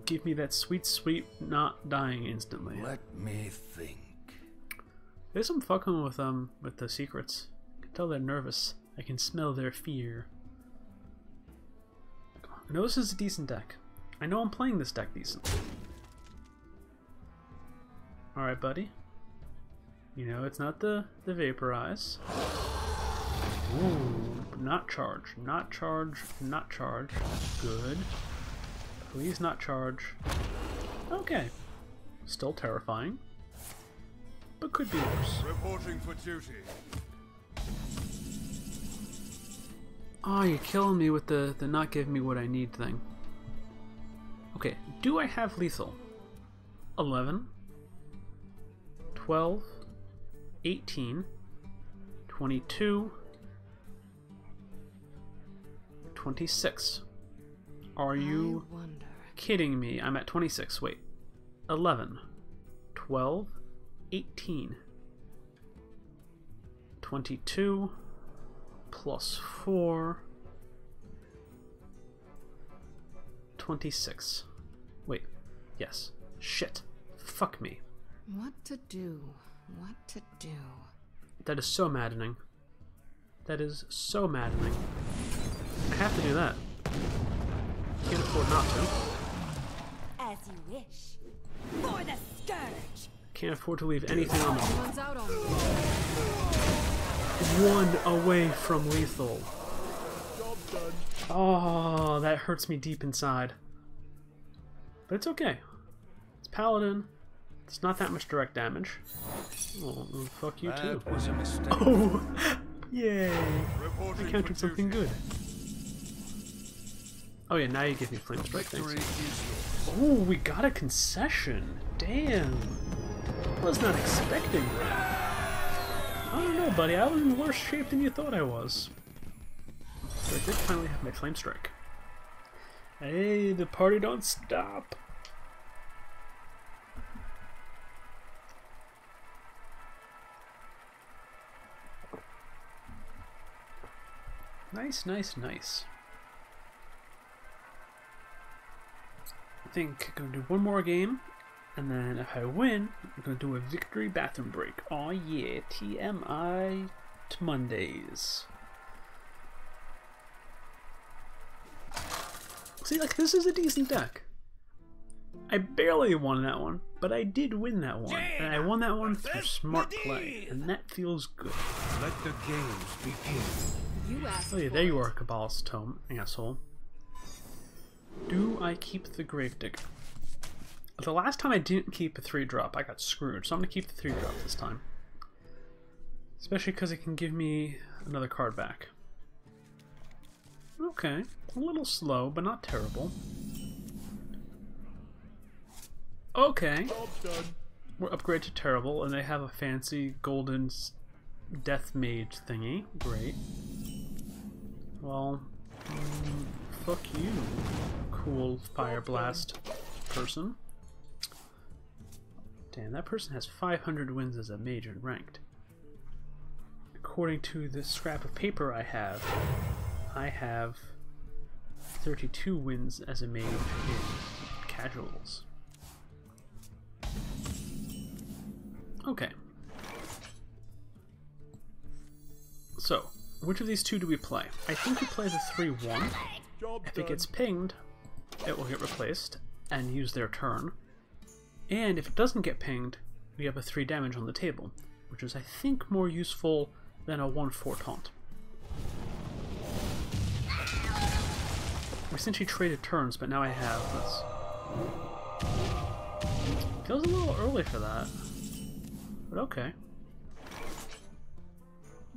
Give me that sweet, sweet not dying instantly. Let me think. There's some fucking with the secrets. I can tell they're nervous. I can smell their fear. I know this is a decent deck. I know I'm playing this deck decent. Alright, buddy. You know it's not the Vaporize. Ooh, not charge. Not charge. Not charge. Good. Please not charge. Okay. Still terrifying. But could be worse. Reporting for duty. Oh, you're killing me with the not giving me what I need thing. Okay, do I have lethal? 11, 12, 18, 22, 26. Are you I wonder. kidding me? I'm at 26. Wait. 11, 12, 18, 22, plus 4, 26. Wait, yes. Shit. Fuck me. What to do? What to do? That is so maddening. That is so maddening. I have to do that. Can't afford not to. As you wish. For the scourge. Can't afford to leave anything on them. Runs out on me. One away from lethal. Oh, that hurts me deep inside. But it's okay. It's Paladin. It's not that much direct damage. Oh, fuck you too. That was a mistake. Oh, yay! Reporting I countered for something duty. good. Oh yeah, now you give me flame strike. Victory Thanks. is yours. Oh, we got a concession. Damn. I was not expecting that. I don't know, buddy. I was in worse shape than you thought I was. But I did finally have my flame strike. Hey, the party don't stop. Nice, nice, nice. I think I'm gonna do one more game, and then if I win, I'm gonna do a victory bathroom break. Oh yeah, TMI to Mondays. See, like, this is a decent deck. I barely won that one, but I did win that one, and I won that one through smart play, and that feels good. Let the games begin. You asked Oh yeah, for there you it. are, Kabbalah's Tome, asshole. Do I keep the Gravedigger? The last time I didn't keep a 3-drop, I got screwed, so I'm going to keep the 3-drop this time. Especially because it can give me another card back. Okay, a little slow, but not terrible. Okay, we're upgraded to terrible, and they have a fancy golden death mage thingy. Great. Well, fuck you, cool fire blast person. Damn, that person has 500 wins as a mage and ranked. According to the scrap of paper I have 32 wins as a mage in casuals. Okay. So, which of these two do we play? I think we play the 3-1. If it gets pinged, it will get replaced and use their turn. And if it doesn't get pinged, we have a 3 damage on the table, which is, I think, more useful than a 1-4 taunt. We essentially traded turns, but now I have this. Feels a little early for that, but okay.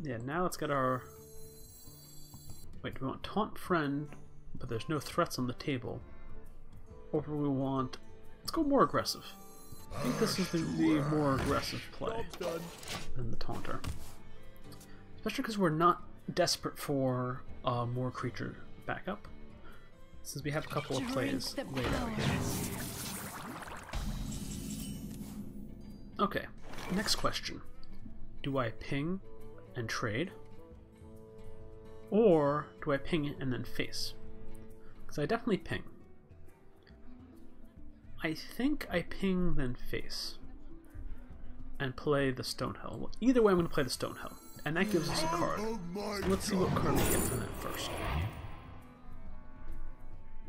Yeah, now let's get our... Wait, do we want Taunt Friend, but there's no threats on the table? Or do we want... Let's go more aggressive. I think this is the more aggressive play than the Taunter. Especially because we're not desperate for more creature backup, since we have a couple of plays laid out here. Okay, next question. Do I ping and trade? Or do I ping and then face? Because I definitely ping. I think I ping then face. And play the Stonehill. Either way I'm going to play the Stonehill. And that gives us a card. So let's see what card we get from that first.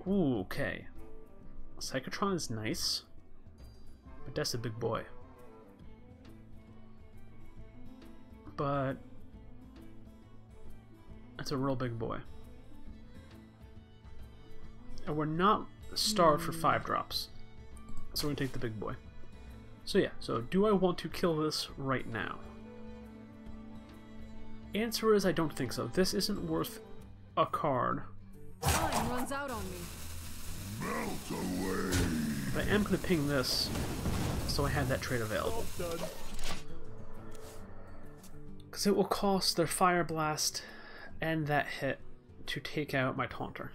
Ooh, okay. Psychotron is nice. But that's a big boy. But that's a real big boy. And we're not starved for 5-drops. So we're gonna take the big boy. So yeah, so do I want to kill this right now? Answer is I don't think so. This isn't worth a card. Time runs out on me. But I am gonna ping this, so I have that trade available. Because it will cost their Fire Blast and that hit to take out my Taunter.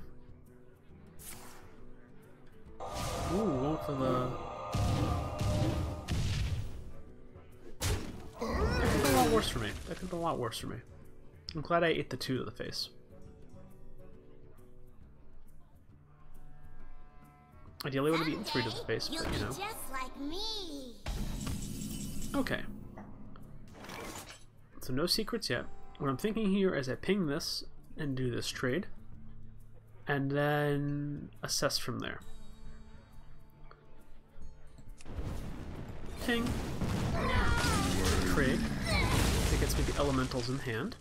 Ooh, going for the That could have been a lot worse for me. That could have been a lot worse for me. I'm glad I ate the 2 to the face. Ideally, I would have eaten 3 to the face, but you know. Just like me. Okay. So no secrets yet. What I'm thinking here is I ping this and do this trade, and then assess from there. Ping. Trade. That gets me the elementals in hand.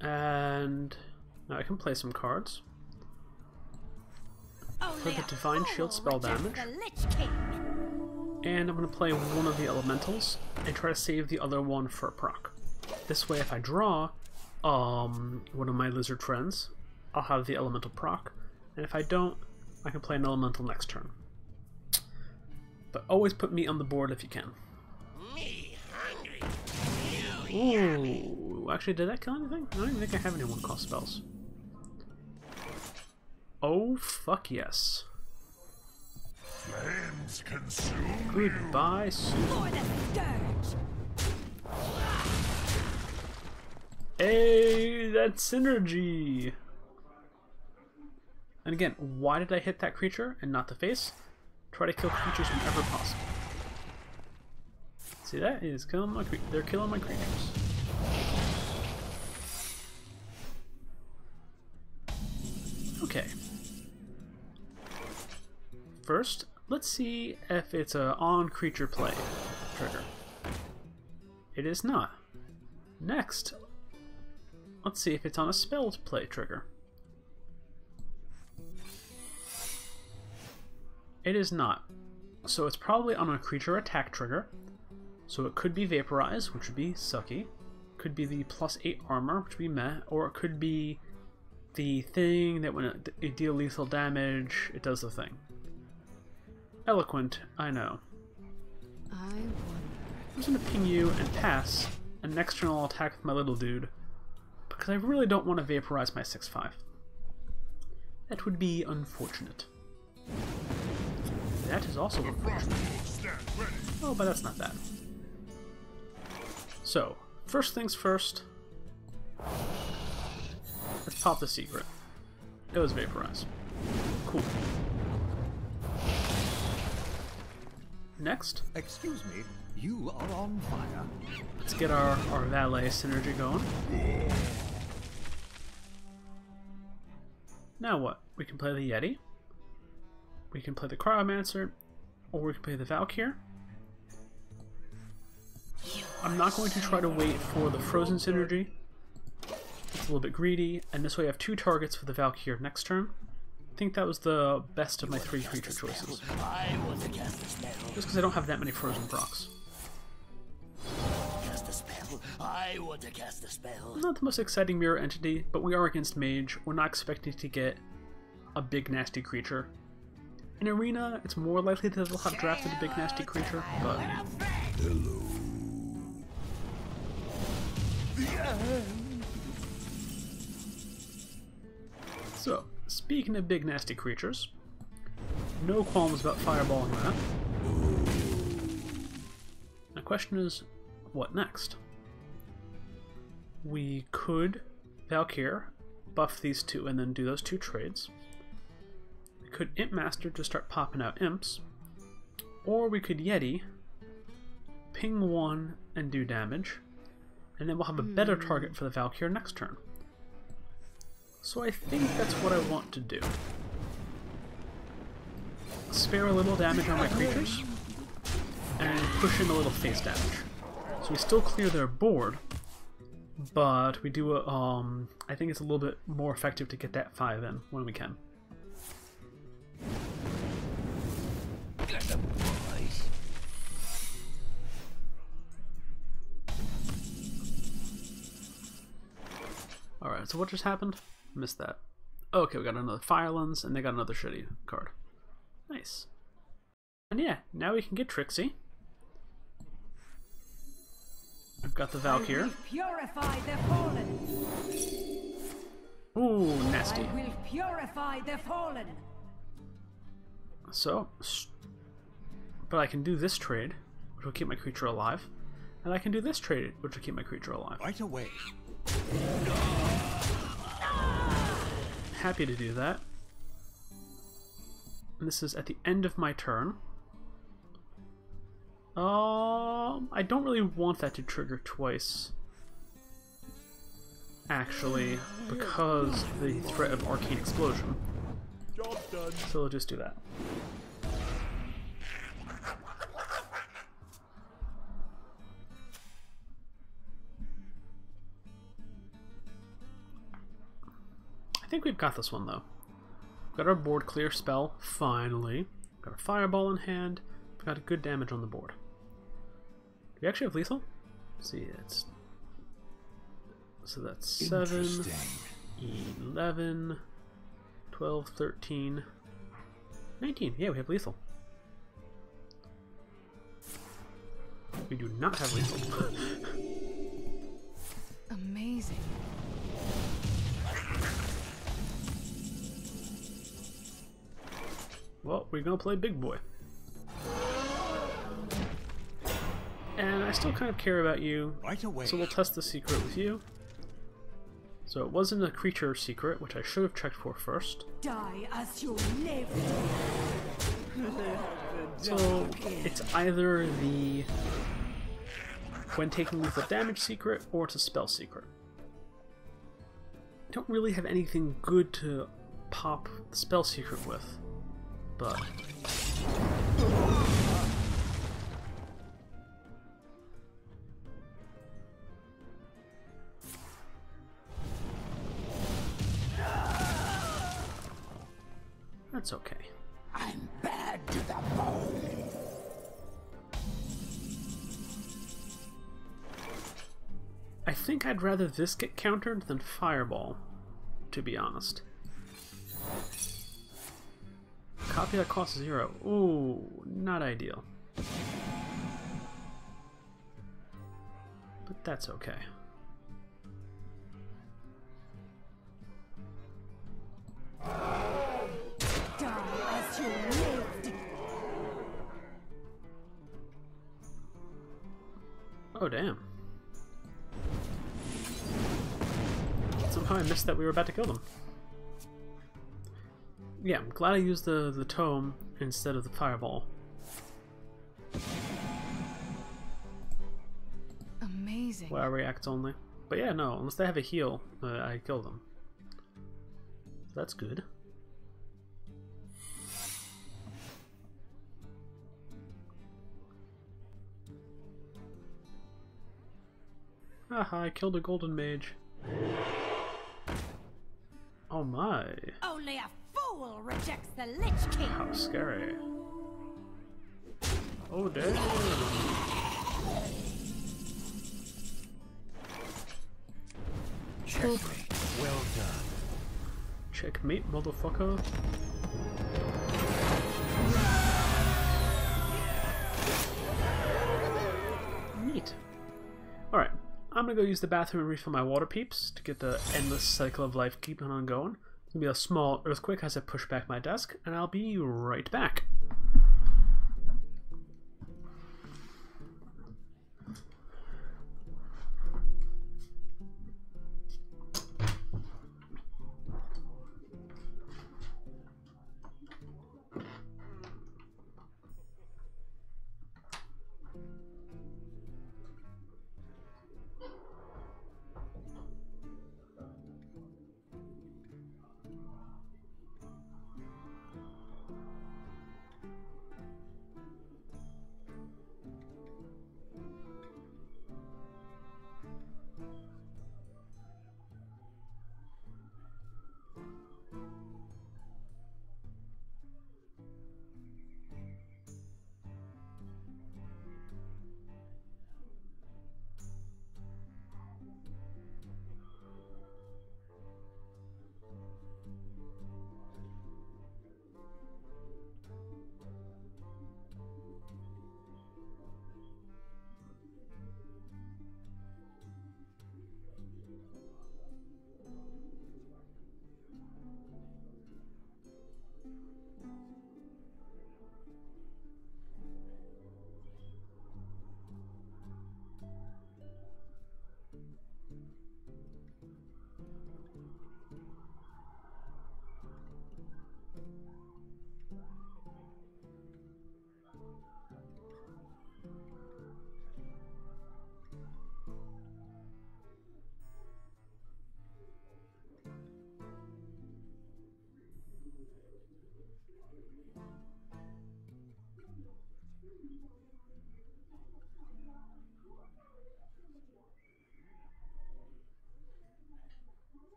And now I can play some cards. For the Divine Shield spell damage. And I'm going to play one of the elementals and try to save the other one for a proc. This way, if I draw one of my lizard friends, I'll have the elemental proc, and if I don't, I can play an elemental next turn. But always put meat on the board if you can. Me hungry. Ooh, actually, did that kill anything? I don't even think I have any one-cost spells. Oh, fuck yes. Flames consume Goodbye, Susan. For the scourge. Hey, that's synergy! And again, why did I hit that creature and not the face? Try to kill creatures whenever possible. See, that is killing my they're killing my creatures. Okay. First, let's see if it's a on creature play trigger. It is not. Next, let's see if it's on a spell play trigger. It is not. So it's probably on a creature attack trigger. So it could be Vaporize, which would be sucky. Could be the +8 armor, which would be meh. Or it could be the thing that when it deals lethal damage, it does the thing. Eloquent, I know. I wonder. I'm just gonna ping you and pass, and next turn I'll attack with my little dude, because I really don't want to vaporize my 6/5. That would be unfortunate. That is also unfortunate. Oh, but that's not bad. So, first things first, let's pop the secret. It was vaporize. Cool. Next, Excuse me, you are on fire. let's get our valet synergy going. Now what? We can play the Yeti, we can play the Cryomancer, or we can play the Valkyr. I'm not going to try to wait for the Frozen synergy. It's a little bit greedy, and this way I have 2 targets for the Valkyr next turn. I think that was the best of my 3 creature choices. I want to cast a spell. Just because I don't have that many Frozen procs. Cast a spell. I want to cast a spell. Not the most exciting mirror entity, but we are against Mage. We're not expecting to get a big nasty creature. In Arena, it's more likely that they'll have drafted a big nasty creature, but... Hello. So, speaking of big nasty creatures, no qualms about fireballing that. The question is, what next? We could Valkyr, buff these 2, and then do those 2 trades. We could Imp Master to start popping out imps, or we could Yeti, ping 1 and do damage, and then we'll have a better target for the Valkyr next turn. So I think that's what I want to do. Spare a little damage on my creatures, and push in a little face damage. So we still clear their board, but we do I think it's a little bit more effective to get that 5 in when we can. Alright, so what just happened? Missed that. Okay, we got another Fire Lens, and they got another shitty card. Nice. And yeah, now we can get Trixie. I've got the Valkyr. Purify the fallen. Ooh, nasty. I will purify the fallen. So, but I can do this trade, which will keep my creature alive, and I can do this trade, which will keep my creature alive. Right away. Happy to do that. And this is at the end of my turn. I don't really want that to trigger twice, actually, because of the threat of Arcane Explosion. Job done. So we'll just do that. I think we've got this one, though. We've got our board clear spell, finally. We've got our fireball in hand. We've got good damage on the board. Do we actually have lethal? Let's see, it's... So that's 7, 11, 12, 13, 19. Yeah, we have lethal. We do not have lethal. Amazing. Well, we're gonna play big boy. And I still kind of care about you, Right away. so we'll test the secret with you. So it wasn't a creature secret, which I should have checked for first. Die as you live. So it's either the when taking lethal damage secret, or it's a spell secret. I don't really have anything good to pop the spell secret with, but... That's okay. I'm bad to the bone. I think I'd rather this get countered than Fireball, to be honest. Copy that costs 0. Ooh, not ideal. But that's okay. Die as you lived. Oh, damn. Somehow I missed that we were about to kill them. Yeah, I'm glad I used the tome instead of the fireball. Amazing. Well, reacts only. But yeah, no, unless they have a heal, I kill them. So that's good. Haha, I killed a golden mage. Oh my. Only a fool rejects the Lich King. How scary. Oh damn. Checkmate. Well done. Checkmate, motherfucker. Neat. Alright, I'm gonna go use the bathroom and refill my water peeps to get the endless cycle of life keeping on going. It's gonna be a small earthquake as I push back my desk, and I'll be right back.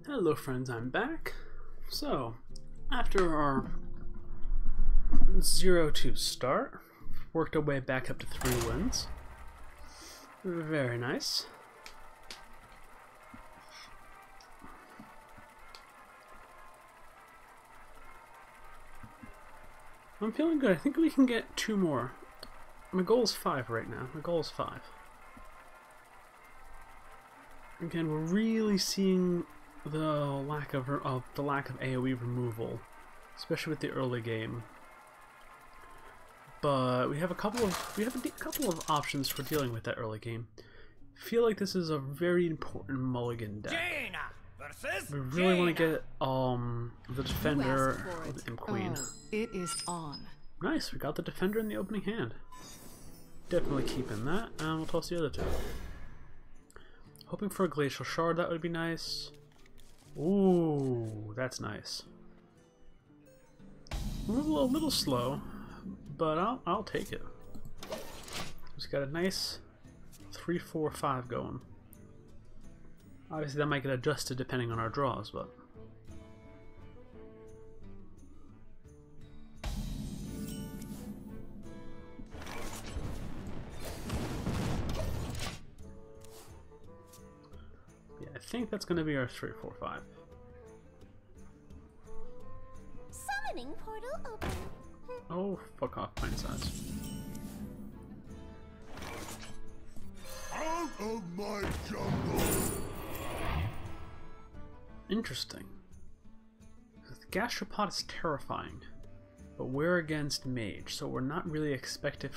Hello friends, I'm back. So, after our 0-2 start, worked our way back up to 3 wins. Very nice. I'm feeling good. I think we can get 2 more. My goal is 5 right now. My goal is 5. Again, we're really seeing the lack of AoE removal, especially with the early game. But we have a couple of options for dealing with that early game. I feel like this is a very important mulligan deck. We really want to get the defender of the Imp Queen. Oh, it is on. Nice, we got the defender in the opening hand. Definitely keeping that, and we'll toss the other 2. Hoping for a glacial shard, that would be nice. Ooh, that's nice. We're a little slow, but I'll take it. Just got a nice 3-4-5 going. Obviously that might get adjusted depending on our draws, but yeah, I think that's going to be our 3-4-5. Summoning portal open. Oh, fuck off, pint size. Out of my jungle! Interesting. The gastropod is terrifying, but we're against mage, so we're not really expecting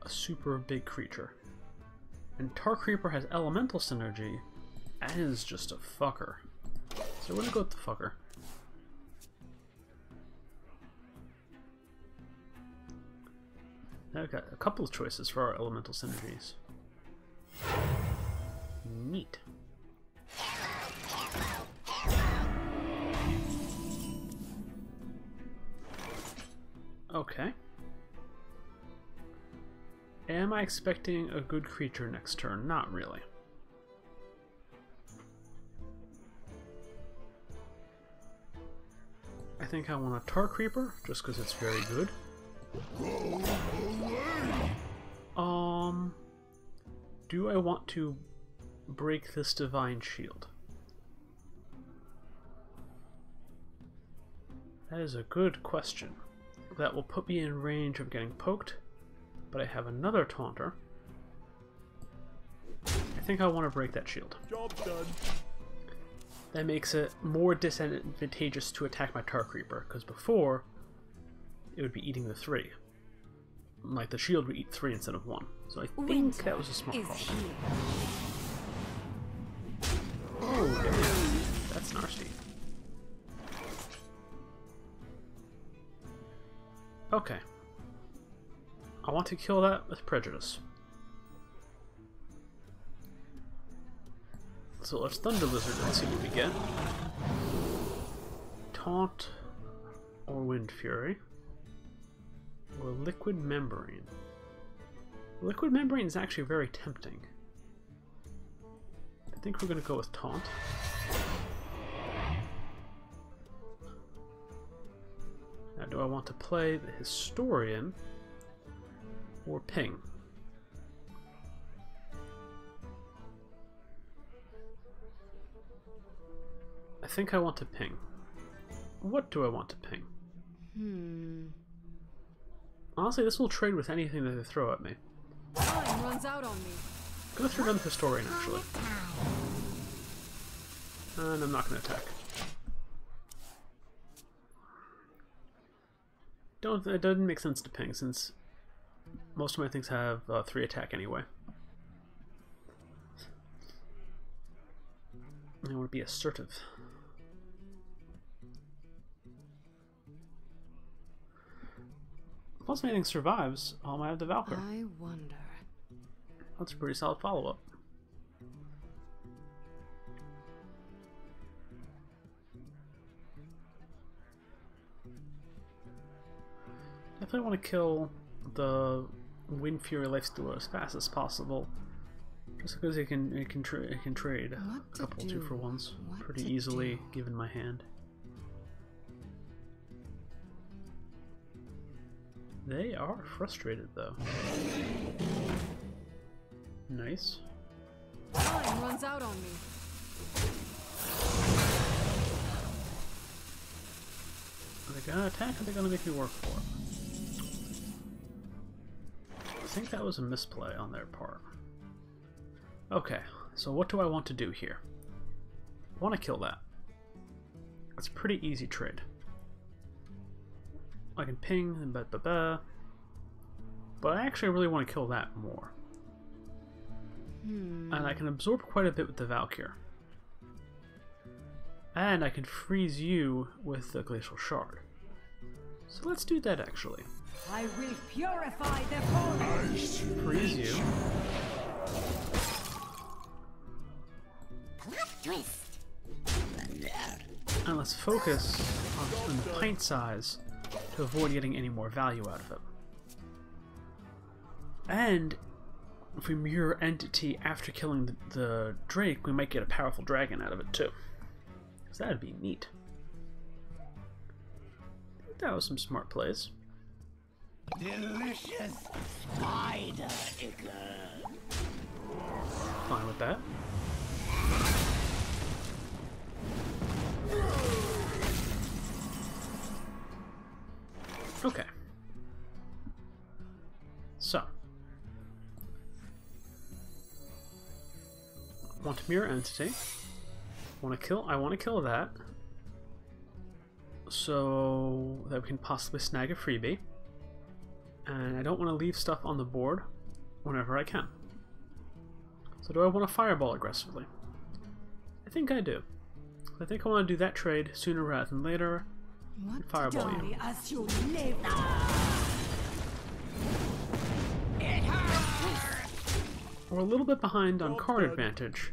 a super big creature. And Tar Creeper has elemental synergy. That is just a fucker. So we're gonna go with the fucker. Now we've got a couple of choices for our elemental synergies. Neat. Okay. Am I expecting a good creature next turn? Not really. I think I want a Tar Creeper, just because it's very good. Do I want to break this Divine Shield? That is a good question. That will put me in range of getting poked, but I have another taunter. I think I want to break that shield. Job done. That makes it more disadvantageous to attack my Tar Creeper, because before it would be eating the 3. Like the shield would eat 3 instead of 1. So I think that was a smart call. Oh, damn. That's nasty. Okay. I want to kill that with prejudice. So let's Thunder Lizard and see what we get. Taunt or Wind Fury. Or Liquid Membrane. Liquid Membrane is actually very tempting. I think we're going to go with Taunt. Now, do I want to play the Historian or Ping? I think I want to Ping. What do I want to Ping? Honestly, this will trade with anything that they throw at me. Time runs out on me. I'm going to throw down the Historian, actually. And I'm not going to attack. It doesn't make sense to ping, since most of my things have 3 attack anyway. I want to be assertive. Plus, if anything survives, I have the Valkyr. I wonder. That's a pretty solid follow-up. Definitely want to kill the Wind Fury Lifestealer as fast as possible. Just because it can trade a couple 2-for-1s pretty easily given my hand. They are frustrated though. Nice. Time runs out on me. Are they gonna attack or are they gonna make me work for it? I think that was a misplay on their part. Okay, so what do I want to do here? I want to kill that. That's a pretty easy trade. I can ping and but I actually really want to kill that more. And I can absorb quite a bit with the Valkyr. And I can freeze you with the Glacial Shard. So let's do that actually. I will purify the fallen. Freeze you. And let's focus on the pint size to avoid getting any more value out of it. And if we mirror entity after killing the Drake, we might get a powerful dragon out of it too. So that'd be neat. I think that was some smart plays. Delicious spider ichor. Fine with that. Okay. So. Want to mirror entity. I want to kill that. So that we can possibly snag a freebie. And I don't want to leave stuff on the board whenever I can. So do I want to fireball aggressively? I think I do. I think I want to do that trade sooner rather than later. And fireball you. Die as you live. We're a little bit behind on card advantage,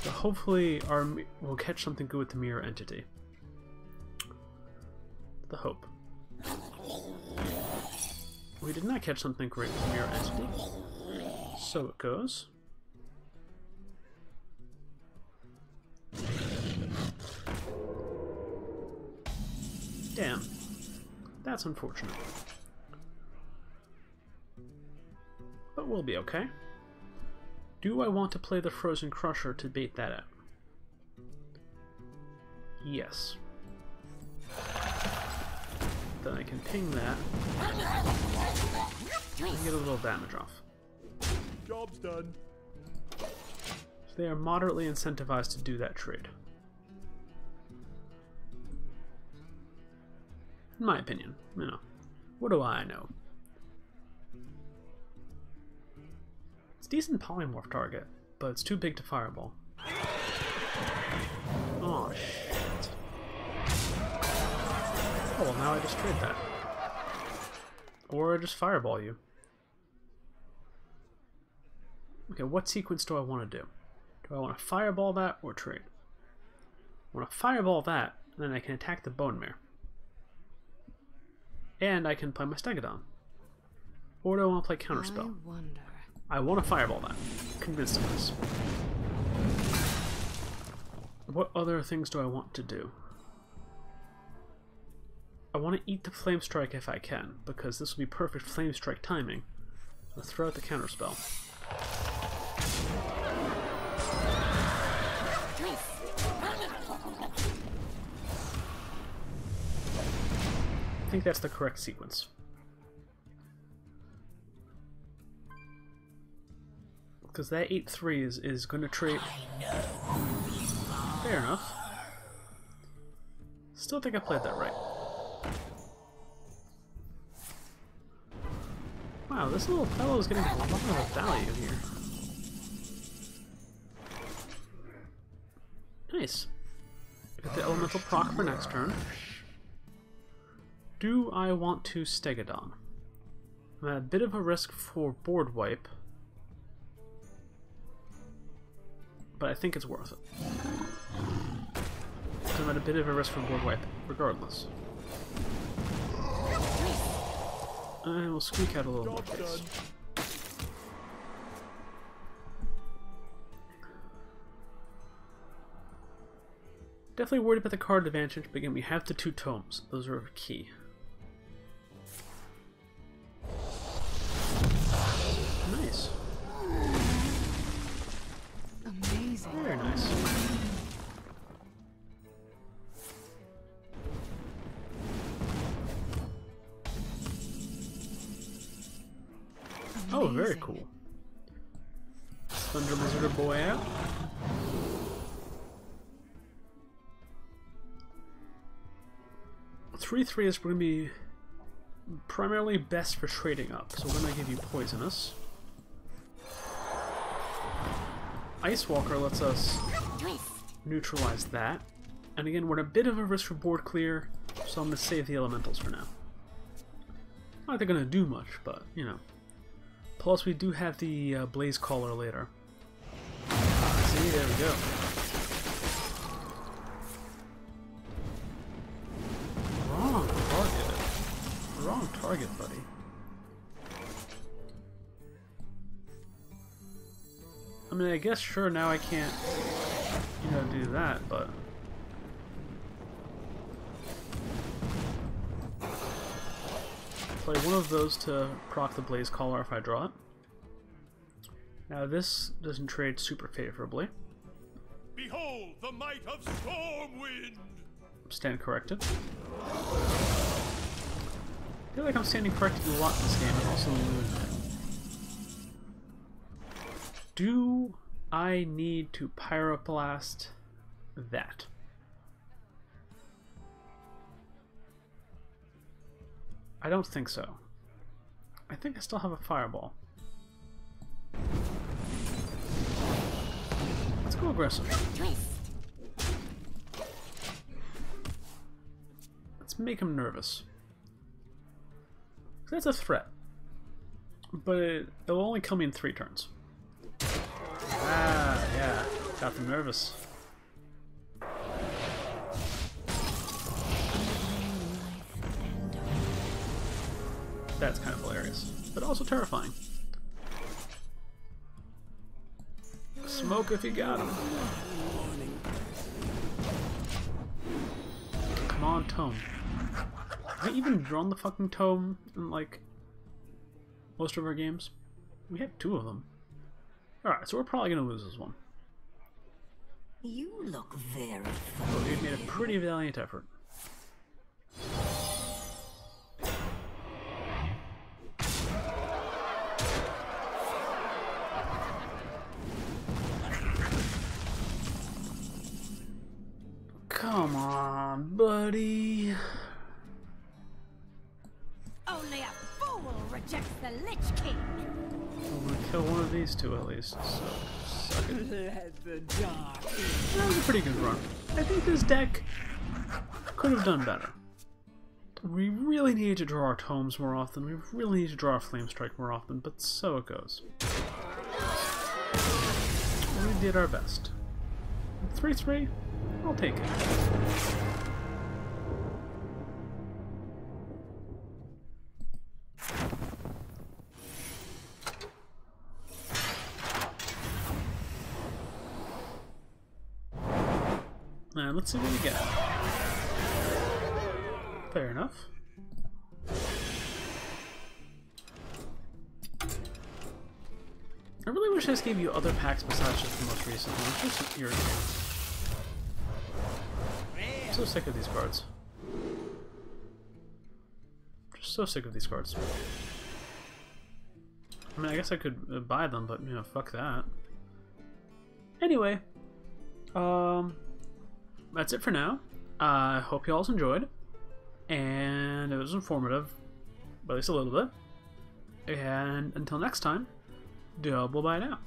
but hopefully we'll catch something good with the mirror entity. The hope. We did not catch something great with the mirror entity. So it goes. Damn. That's unfortunate. But we'll be okay. Do I want to play the Frozen Crusher to bait that out? Yes. Then I can ping that and get a little damage off. Job's done. So they are moderately incentivized to do that trade. In my opinion, you know, what do I know? It's a decent polymorph target, but it's too big to fireball. Oh shit. Oh well, now I just trade that. Or I just fireball you. Okay, what sequence do I want to do? Do I want to fireball that or trade? I want to fireball that, and then I can attack the Bone Mare. And I can play my Stegodon. Or do I want to play Counterspell? I wonder. I want to fireball that. Convinced of this. What other things do I want to do? I want to eat the Flame Strike if I can, because this will be perfect Flame Strike timing. So throw out the Counterspell. I think that's the correct sequence. Because that 8-3 is going to trade. Fair enough. Still think I played that right. Wow, this little fellow is getting a lot of value here. Nice. Got the elemental proc for next turn. Do I want to Stegodon? I'm at a bit of a risk for board wipe, but I think it's worth it. I'm at a bit of a risk for board wipe, regardless. And we'll squeak out a little more face. Definitely worried about the card advantage, but again, we have the 2 tomes. Those are key. Nice. Amazing. Very nice. Oh, very cool. Thunder Lizard Boy out. Three is going to be primarily best for trading up, so we're going to give you Poisonous. Ice Walker lets us neutralize that. And again, we're at a bit of a risk for board clear, so I'm going to save the Elementals for now. Not like they're going to do much, but, you know. Plus, we do have the Blaze Caller later. See, there we go. Wrong target. Wrong target, buddy. I mean, I guess, sure, now I can't, you know, do that, but... Play one of those to proc the Blaze Caller if I draw it. Now this doesn't trade super favorably. Behold the might of Stormwind! Stand corrected. I feel like I'm standing corrected a lot in this game, and also do I need to Pyroblast that? I don't think so. I think I still have a Fireball. Let's go aggressive. Let's make him nervous. That's a threat. But it'll only kill me in 3 turns. Ah, yeah. Got them nervous. That's kind of hilarious, but also terrifying. Smoke if you got him. Come on, tome. Have we even drawn the fucking tome in, like, most of our games? We have 2 of them. Alright, so we're probably gonna lose this one. You look very But we've made a pretty valiant effort. Come on, buddy. Only a fool rejects the Lich King. I'm gonna kill one of these 2 at least. So, suck it. Let the dark in. That was a pretty good run. I think this deck could have done better. We really need to draw our tomes more often. We really need to draw our Flame Strike more often, but so it goes. We did our best. 3-3? I'll take it. And let's see what we get. Fair enough. I really wish I just gave you other packs besides just the most recent one. It's just irritating. I'm so sick of these cards. Just so sick of these cards. I mean, I guess I could buy them, but, you know, fuck that. Anyway, that's it for now. I hope you all enjoyed, and it was informative, at least a little bit. And until next time, double bye now.